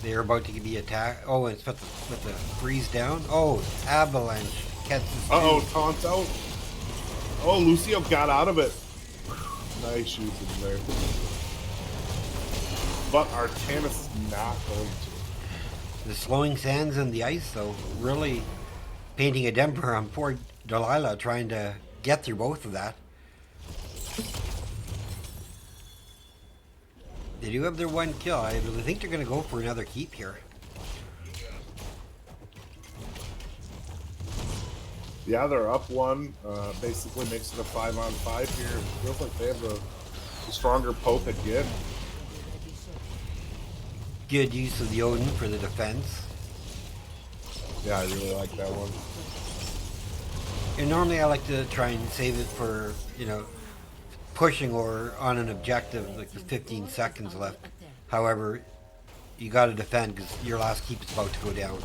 They're about to be attacked. Oh, and it's with the freeze down. Oh, avalanche catches. Uh-oh, taunt out. Oh, Lucio got out of it. Nice shooting there. But Artanis is not going to. The slowing sands and the ice, though, really painting a dimmer on poor Delilah trying to get through both of that. They do have their one kill. I really think they're going to go for another keep here. Yeah, they're up one. Basically makes it a 5-on-5 here. It feels like they have the stronger poke again. Good use of the Odin for the defense. Yeah, I really like that one. And normally I like to try and save it for, pushing or on an objective, like with 15 seconds left. However, you got to defend because your last keep is about to go down.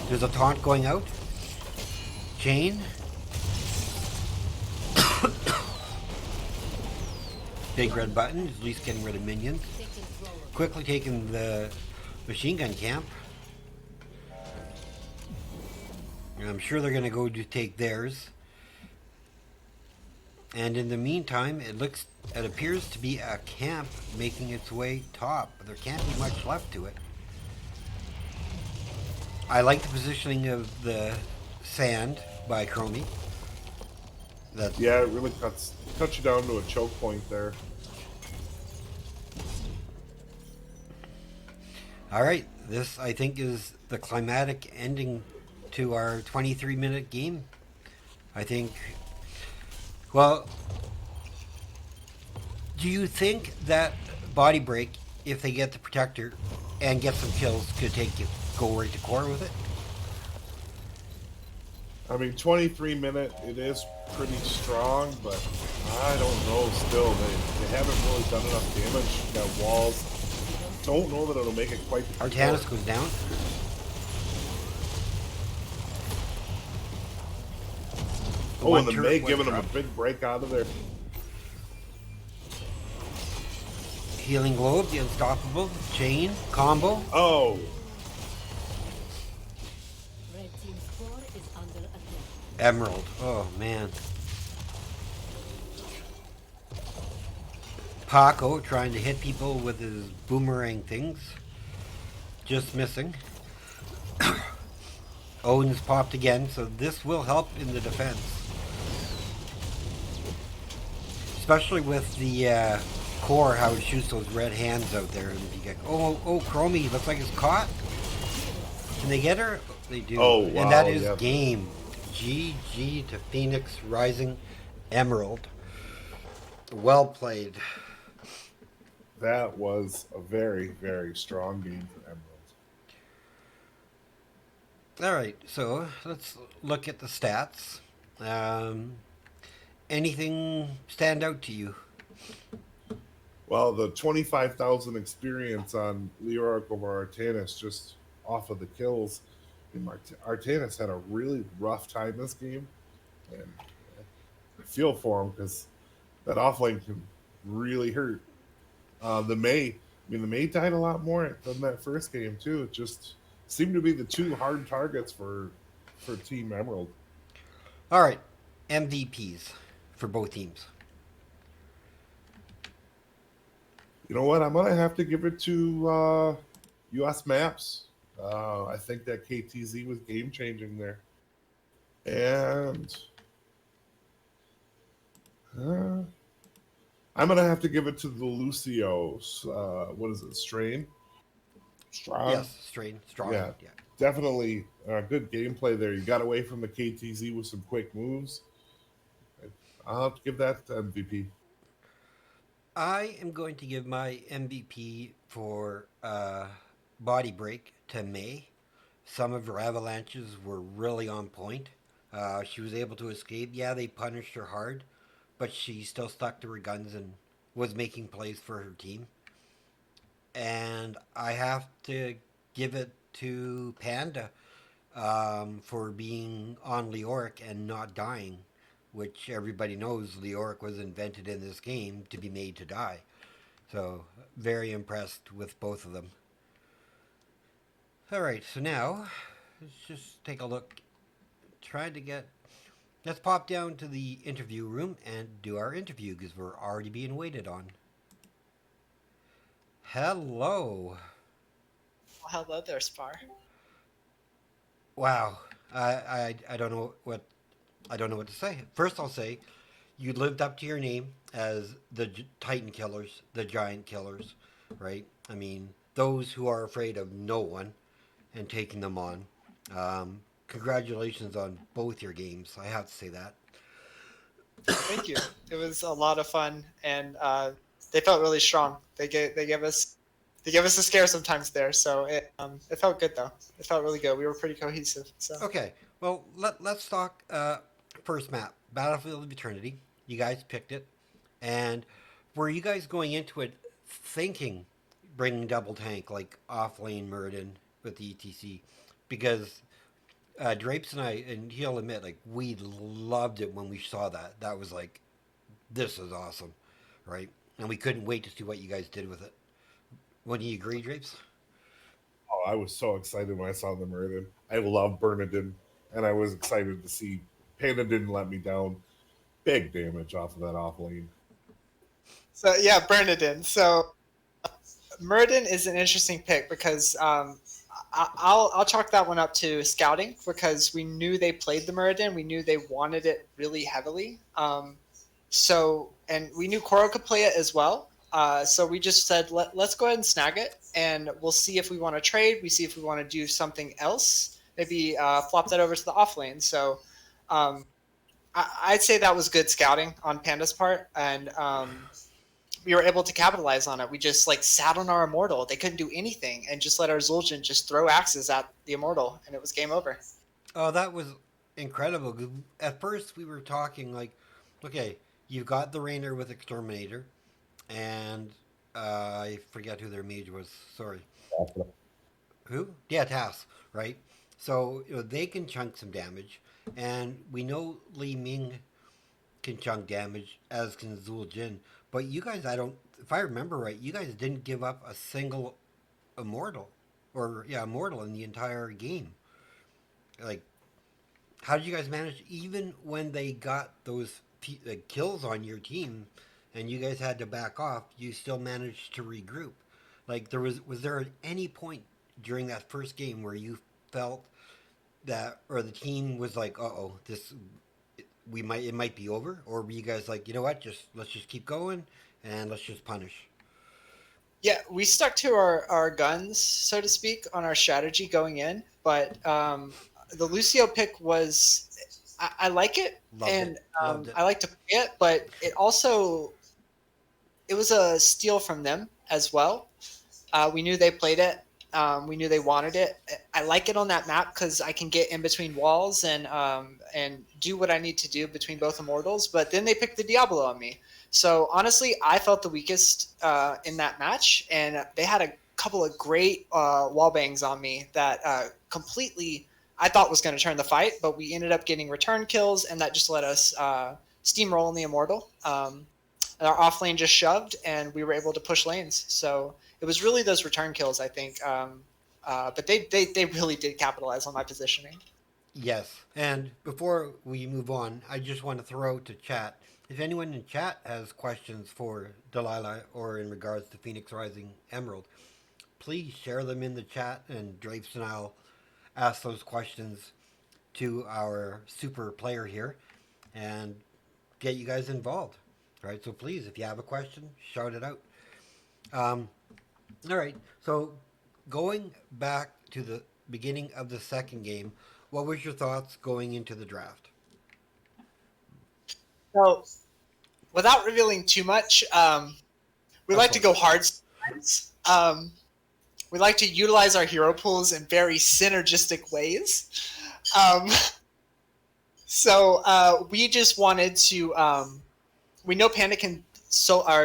There's a taunt going out. Chain. Big red button, at least getting rid of minions. Quickly taking the machine gun camp. And I'm sure they're going to go to take theirs. And in the meantime, it appears to be a camp making its way top. But there can't be much left to it. I like the positioning of the sand by Chromie. Yeah, it really cuts you down to a choke point there. All right, this I think is the climatic ending to our 23-minute game. I think. Well, do you think that Body Break, if they get the protector and get some kills, could go right to core with it? I mean, 23-minute, it is pretty strong, but I don't know still. They haven't really done enough damage. Got walls. Don't know that it'll make it quite the Artanis goes down. Oh, and the turret May went giving him a drop. big break out of there. Healing Globe, the Unstoppable, Chain, Combo. Oh, Red team's core is under attack. Emerald. Oh, man. Paco trying to hit people with his boomerang things. Just missing. Odin's popped again, so this will help in the defense. Especially with the core, how it shoots those red hands out there. And you get, oh, Chromie, looks like it's caught. Can they get her? They do. Oh And that wow, is yeah, game. GG to Phoenix Rising Emerald. Well played. that was a very very strong game for Emerald. All right, so let's look at the stats. Um, Anything stand out to you? Well, the 25,000 experience on Leoric over Artanis just off of the kills. And Artanis had a really rough time this game, and I feel for him because that offlane can really hurt. The May died a lot more than that first game too. It just seemed to be the two hard targets for Team Emerald. All right, MVPs for both teams. You know what? I'm gonna have to give it to US Maps. I think that KTZ was game changing there, and uh, I'm gonna have to give it to the Lucio's. What is it? Strong. Yes, strain, strong. Yeah, Yeah. definitely good gameplay there. You got away from the KTZ with some quick moves. I'll have to give that to MVP. I am going to give my MVP for Body Break to May. Some of her avalanches were really on point. She was able to escape. Yeah, they punished her hard, but she still stuck to her guns and was making plays for her team. And I have to give it to Panda for being on Leoric and not dying, which everybody knows Leoric was invented in this game to be made to die. So, very impressed with both of them. All right, so now let's just take a look. Try to get. Let's pop down to the interview room and do our interview because we're already being waited on. Hello. Well, hello there, Spar. Wow. I don't know what to say. First, I'll say you lived up to your name as the Titan Killers, the Giant Killers, right? I mean, those who are afraid of no one and taking them on. Congratulations on both your games. I have to say that. Thank you. It was a lot of fun, and they felt really strong. They gave us a scare sometimes there, so it felt good though. It felt really good. We were pretty cohesive. So Okay, well, let's talk first map, Battlefield of Eternity. You guys picked it. And were you guys going into it thinking bringing double tank like off lane Muradin with the ETC? Because Drapes and I, and he'll admit, like, we loved it when we saw that. That was like, this is awesome, right? And we couldn't wait to see what you guys did with it. Wouldn't you agree, Drapes? Oh, I was so excited when I saw the Meriden. I love Bernadin, and I was excited to see Panda didn't let me down. Big damage off of that off lane. so yeah, Bernadin. So Muradin is an interesting pick because I'll chalk that one up to scouting because we knew they played the Muradin. We knew they wanted it really heavily. And we knew Koro could play it as well. So we just said, let's go ahead and snag it, and we'll see if we want to trade. We see if we want to do something else. Maybe flop that over to the off lane. So I'd say that was good scouting on Panda's part, and we were able to capitalize on it. We just like sat on our Immortal. They couldn't do anything, and just let our Zul'jin just throw axes at the Immortal, and it was game over. Oh, that was incredible. 'Cause at first, we were talking like, okay, you've got the Rainer with Exterminator, and I forget who their mage was. Sorry. Who? Yeah, Tass, right? So they can chunk some damage, and we know Li Ming can chunk damage, as can Zul Jin. But you guys, I don't. If I remember right, you guys didn't give up a single immortal, or yeah, immortal in the entire game. Like, how did you guys manage, even when they got those kills on your team, and you guys had to back off? You still managed to regroup. Like, was there at any point during that first game where you felt that, or the team was like, "Uh oh, this it might be over," or were you guys like, you know what, just let's just keep going and let's just punish? Yeah, we stuck to our guns, so to speak, on our strategy going in. But the Lucio pick was, I like it, Loved and it. Loved it. I like to play it, but it was a steal from them as well. We knew they played it. We knew they wanted it. I like it on that map because I can get in between walls and do what I need to do between both immortals. But then they picked the Diablo on me. So honestly, I felt the weakest in that match, and they had a couple of great wall bangs on me that completely I thought was going to turn the fight. But we ended up getting return kills, and that just let us steamroll in the immortal. Our off lane just shoved, and we were able to push lanes. So it was really those return kills, I think. But they really did capitalize on my positioning. Yes. And before we move on, I just want to throw out to chat. If anyone in chat has questions for Delilah or in regards to Phoenix Rising Emerald, please share them in the chat, and Drapes and I'll ask those questions to our super player here and get you guys involved. All right, so please, if you have a question, shout it out. All right, so going back to the beginning of the second game, what was your thoughts going into the draft? So, without revealing too much, we like to go hard sometimes. We like to utilize our hero pools in very synergistic ways. So we just wanted to. We know Panda can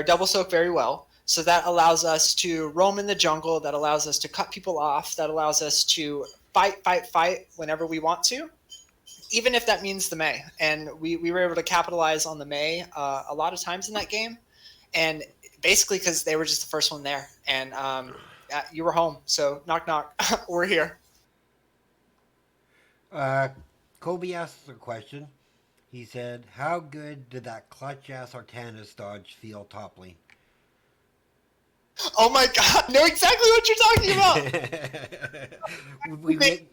double soak very well, so that allows us to roam in the jungle. That allows us to cut people off. That allows us to fight whenever we want to, even if that means the Mei. And we were able to capitalize on the Mei a lot of times in that game, and basically because they were just the first one there, and you were home. So knock knock, we're here. Kobe asked a question. He said, "How good did that clutch ass Artanis dodge feel top lane?" Oh my god, I know exactly what you're talking about.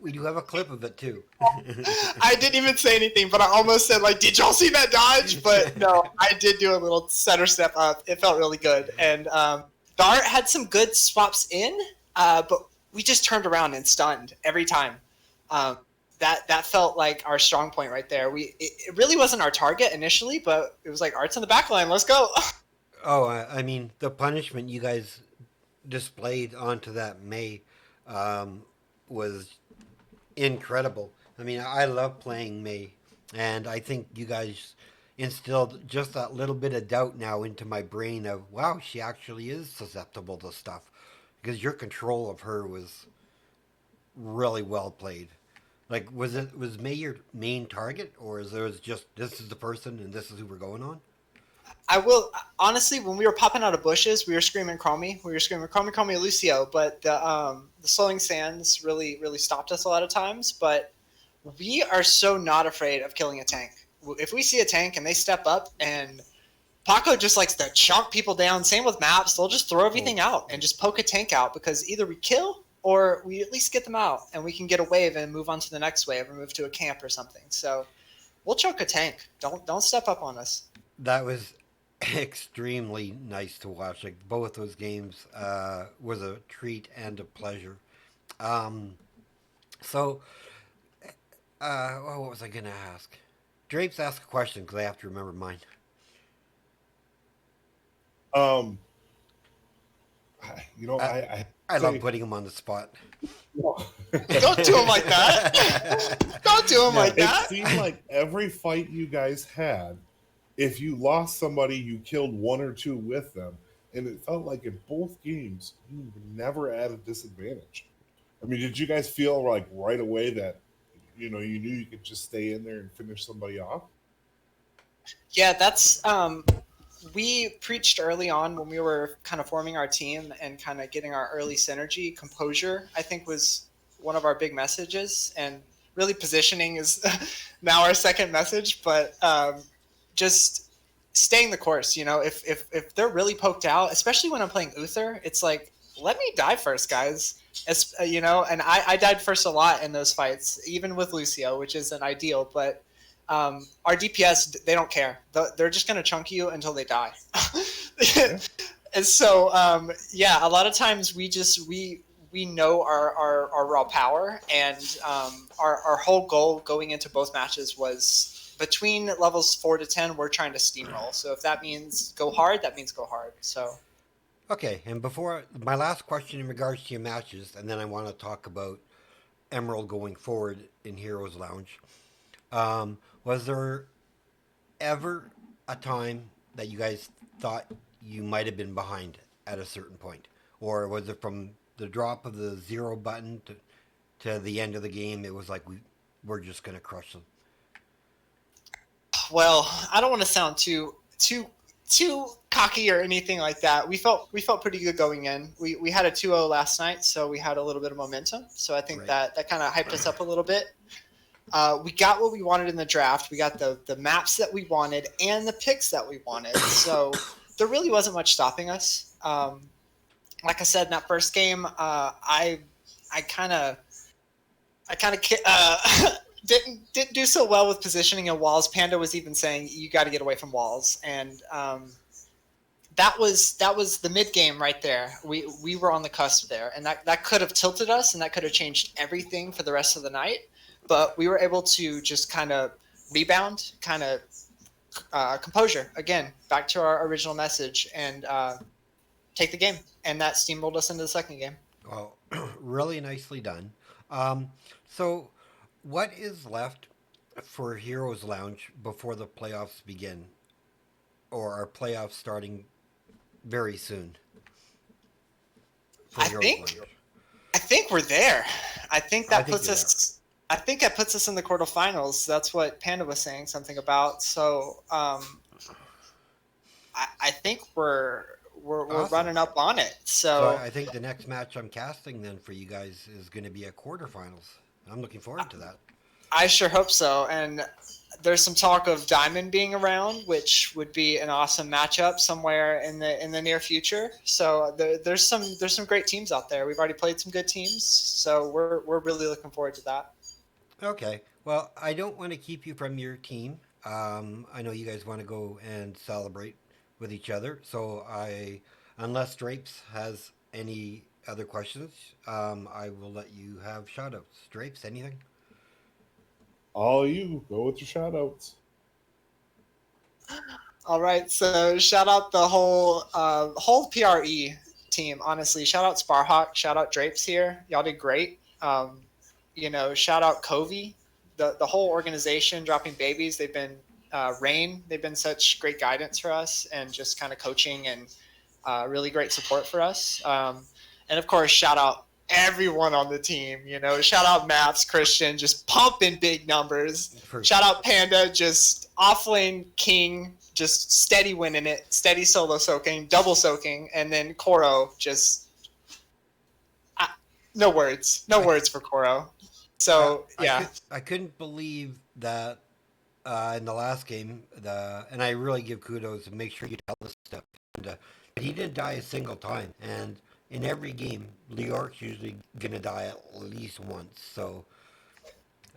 we do have a clip of it too. I didn't even say anything, but I almost said, like, did y'all see that dodge? But no, I did do a little center step up. It felt really good. And Dart had some good swaps in, but we just turned around and stunned every time. That felt like our strong point right there. It really wasn't our target initially, but it was like, Art's in the back line, let's go. Oh, I mean, the punishment you guys displayed onto that Mei was incredible. I mean, I love playing Mei, and I think you guys instilled just that little bit of doubt now into my brain of, wow, she actually is susceptible to stuff, because your control of her was really well played. Like, was Mei your main target, or is there just, this is the person and this is who we're going on? I will honestly, when we were popping out of bushes, we were screaming Chromie. We were screaming Chromie, Lucio. But the slowing sands really stopped us a lot of times. But we are so not afraid of killing a tank. If we see a tank and they step up, and Paco just likes to chunk people down. Same with maps; they'll just throw everything out and just poke a tank out, because either we kill or we at least get them out, and we can get a wave and move on to the next wave or move to a camp or something. So we'll choke a tank. Don't step up on us. That was extremely nice to watch. Like, both those games was a treat and a pleasure. So, what was I gonna ask? Drapes asked a question because I have to remember mine. I love putting him on the spot. Don't do him like that. Don't do him like that. It seemed like every fight you guys had, if you lost somebody, you killed one or two with them. And it felt like in both games, you never at a disadvantage. I mean, did you guys feel like right away that, you knew you could just stay in there and finish somebody off? Yeah, that's we preached early on when we were kind of forming our team and kind of getting our early synergy. Composure, I think, was one of our big messages, and really positioning is now our second message. But just staying the course. If they're really poked out, especially when I'm playing Uther, it's like, let me die first, guys. And I died first a lot in those fights, even with Lucio, which isn't ideal, but our DPS, they don't care. They're just going to chunk you until they die. And so, yeah, a lot of times we know our raw power, and our whole goal going into both matches was between levels 4 to 10. We're trying to steamroll. So if that means go hard, that means go hard. So Okay, and before my last question in regards to your matches, and then I want to talk about Emerald going forward in Heroes Lounge. Was there ever a time that you guys thought you might have been behind at a certain point, or was it from the drop of the zero button to the end of the game? It was like we're just gonna crush them. well, I don't want to sound too cocky or anything like that. We felt pretty good going in. We had a 2-0 last night, so we had a little bit of momentum. So I think Right. that kind of hyped us up a little bit. We got what we wanted in the draft. We got the maps that we wanted and the picks that we wanted. So there really wasn't much stopping us. Like I said in that first game, I kind of didn't do so well with positioning and walls. Panda was even saying you got to get away from walls, and that was the mid game right there. We were on the cusp there, and that could have tilted us, and that could have changed everything for the rest of the night. But we were able to just kind of rebound, kind of composure again, back to our original message, and take the game, and that steamrolled us into the second game. Well, really nicely done. So, what is left for Heroes Lounge before the playoffs begin, or are playoffs starting very soon? For I Heroes think Lounge? I think we're there. I think I that think puts you're us. I think that puts us in the quarterfinals. That's what Panda was saying something about. So I think we're Awesome. running up on it. So So I think the next match I'm casting then for you guys is going to be a quarterfinals. I'm looking forward to that. I sure hope so. And there's some talk of Diamond being around, which would be an awesome matchup somewhere in the near future. So there's some great teams out there. We've already played some good teams, so we're really looking forward to that. Okay. Well, I don't want to keep you from your team. I know you guys want to go and celebrate with each other. So unless Drapes has any other questions, I will let you have shoutouts. Drapes, anything? All you go with your shout outs. All right, so shout out the whole PRE team. Honestly, shout out Sparhawk, shout out Drapes here. Y'all did great. Shout out Covey, the whole organization, dropping babies. They've been Rain. They've been such great guidance for us, and just kind of coaching and really great support for us. And of course, shout out everyone on the team. Shout out Maps, Christian, just pumping big numbers. Shout out Panda, just offlane king, just steady winning it, steady solo soaking, double soaking, and then Koro just no words for Koro. So yeah, I couldn't believe that in the last game, and I really give kudos and make sure you tell this stuff. But he didn't die a single time, and in every game, Leork's usually gonna die at least once. So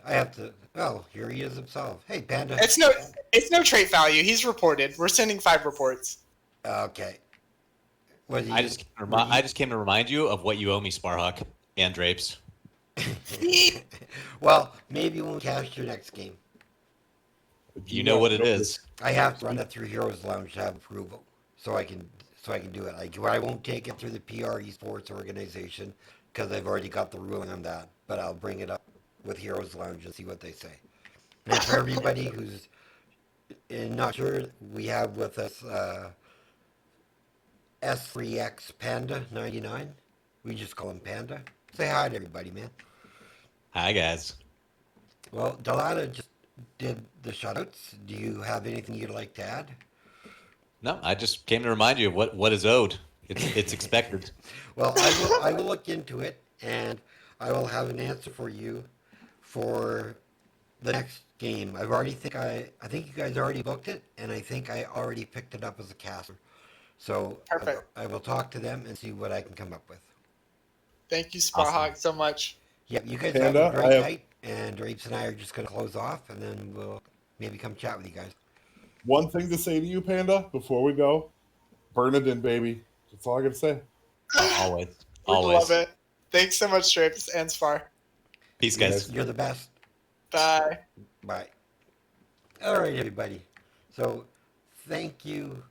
I have to. Oh, here he is himself. Hey, Panda. it's no trait value. He's reported. We're sending 5 reports. Okay. Was he, I just came to remind you of what you owe me, Sparhawk and Drapes. Well, maybe we'll cash your next game. You know what it is. I have to run it through Heroes Lounge to have approval, so I can do it. I won't take it through the PR Esports organization because I've already got the ruling on that. But I'll bring it up with Heroes Lounge and see what they say. And for everybody who's not sure, we have with us S3X Panda 99. We just call him Panda. Say hi to everybody, man. Hi, guys. Well, Delana just did the shoutouts. Do you have anything you'd like to add? No, I just came to remind you of what is owed. It's expected. Well, I will look into it, and I will have an answer for you for the next game. I think you guys already booked it, and I think I already picked it up as a caster. So Perfect. I will talk to them and see what I can come up with. Thank you, Sparhawk, Awesome. so much. Yep, you guys Panda, have a I great have- night, and Drapes and I are just going to close off, and then we'll maybe come chat with you guys. One thing to say to you, Panda, before we go: Bernadine, baby, That's all I can say. Always. We Always. love it. Thanks so much, Drapes and Spar. Peace, guys. You're the best. Bye. Bye. All right, everybody. So, thank you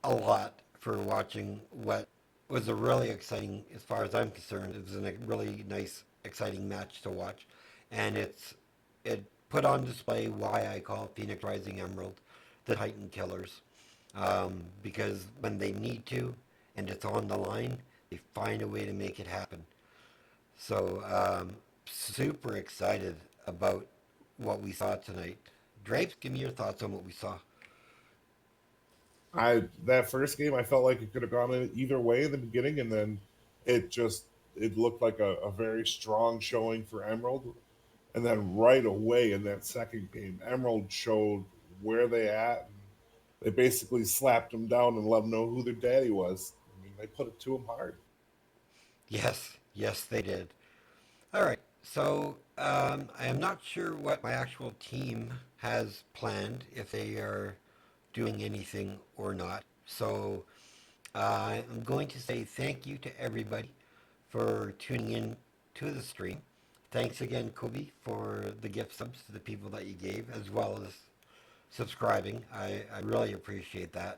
a lot for watching what was a really exciting, as far as I'm concerned, it was a really nice, exciting match to watch. And it put on display why I call Phoenix Rising Emerald the Titan Killers. Because when they need to and it's on the line, they find a way to make it happen. So, super excited about what we saw tonight. Drapes, give me your thoughts on what we saw. That first game, I felt like it could have gone in either way in the beginning, and then it looked like a very strong showing for Emerald. And then right away in that second game, Emerald showed where they at. And they basically slapped them down and let them know who their daddy was. I mean, they put it to them hard. Yes, yes, they did. All right, so I am not sure what my actual team has planned, if they are doing anything or not. So I'm going to say thank you to everybody for tuning in to the stream. Thanks again, Kobe, for the gift subs to the people that you gave, as well as subscribing. I really appreciate that.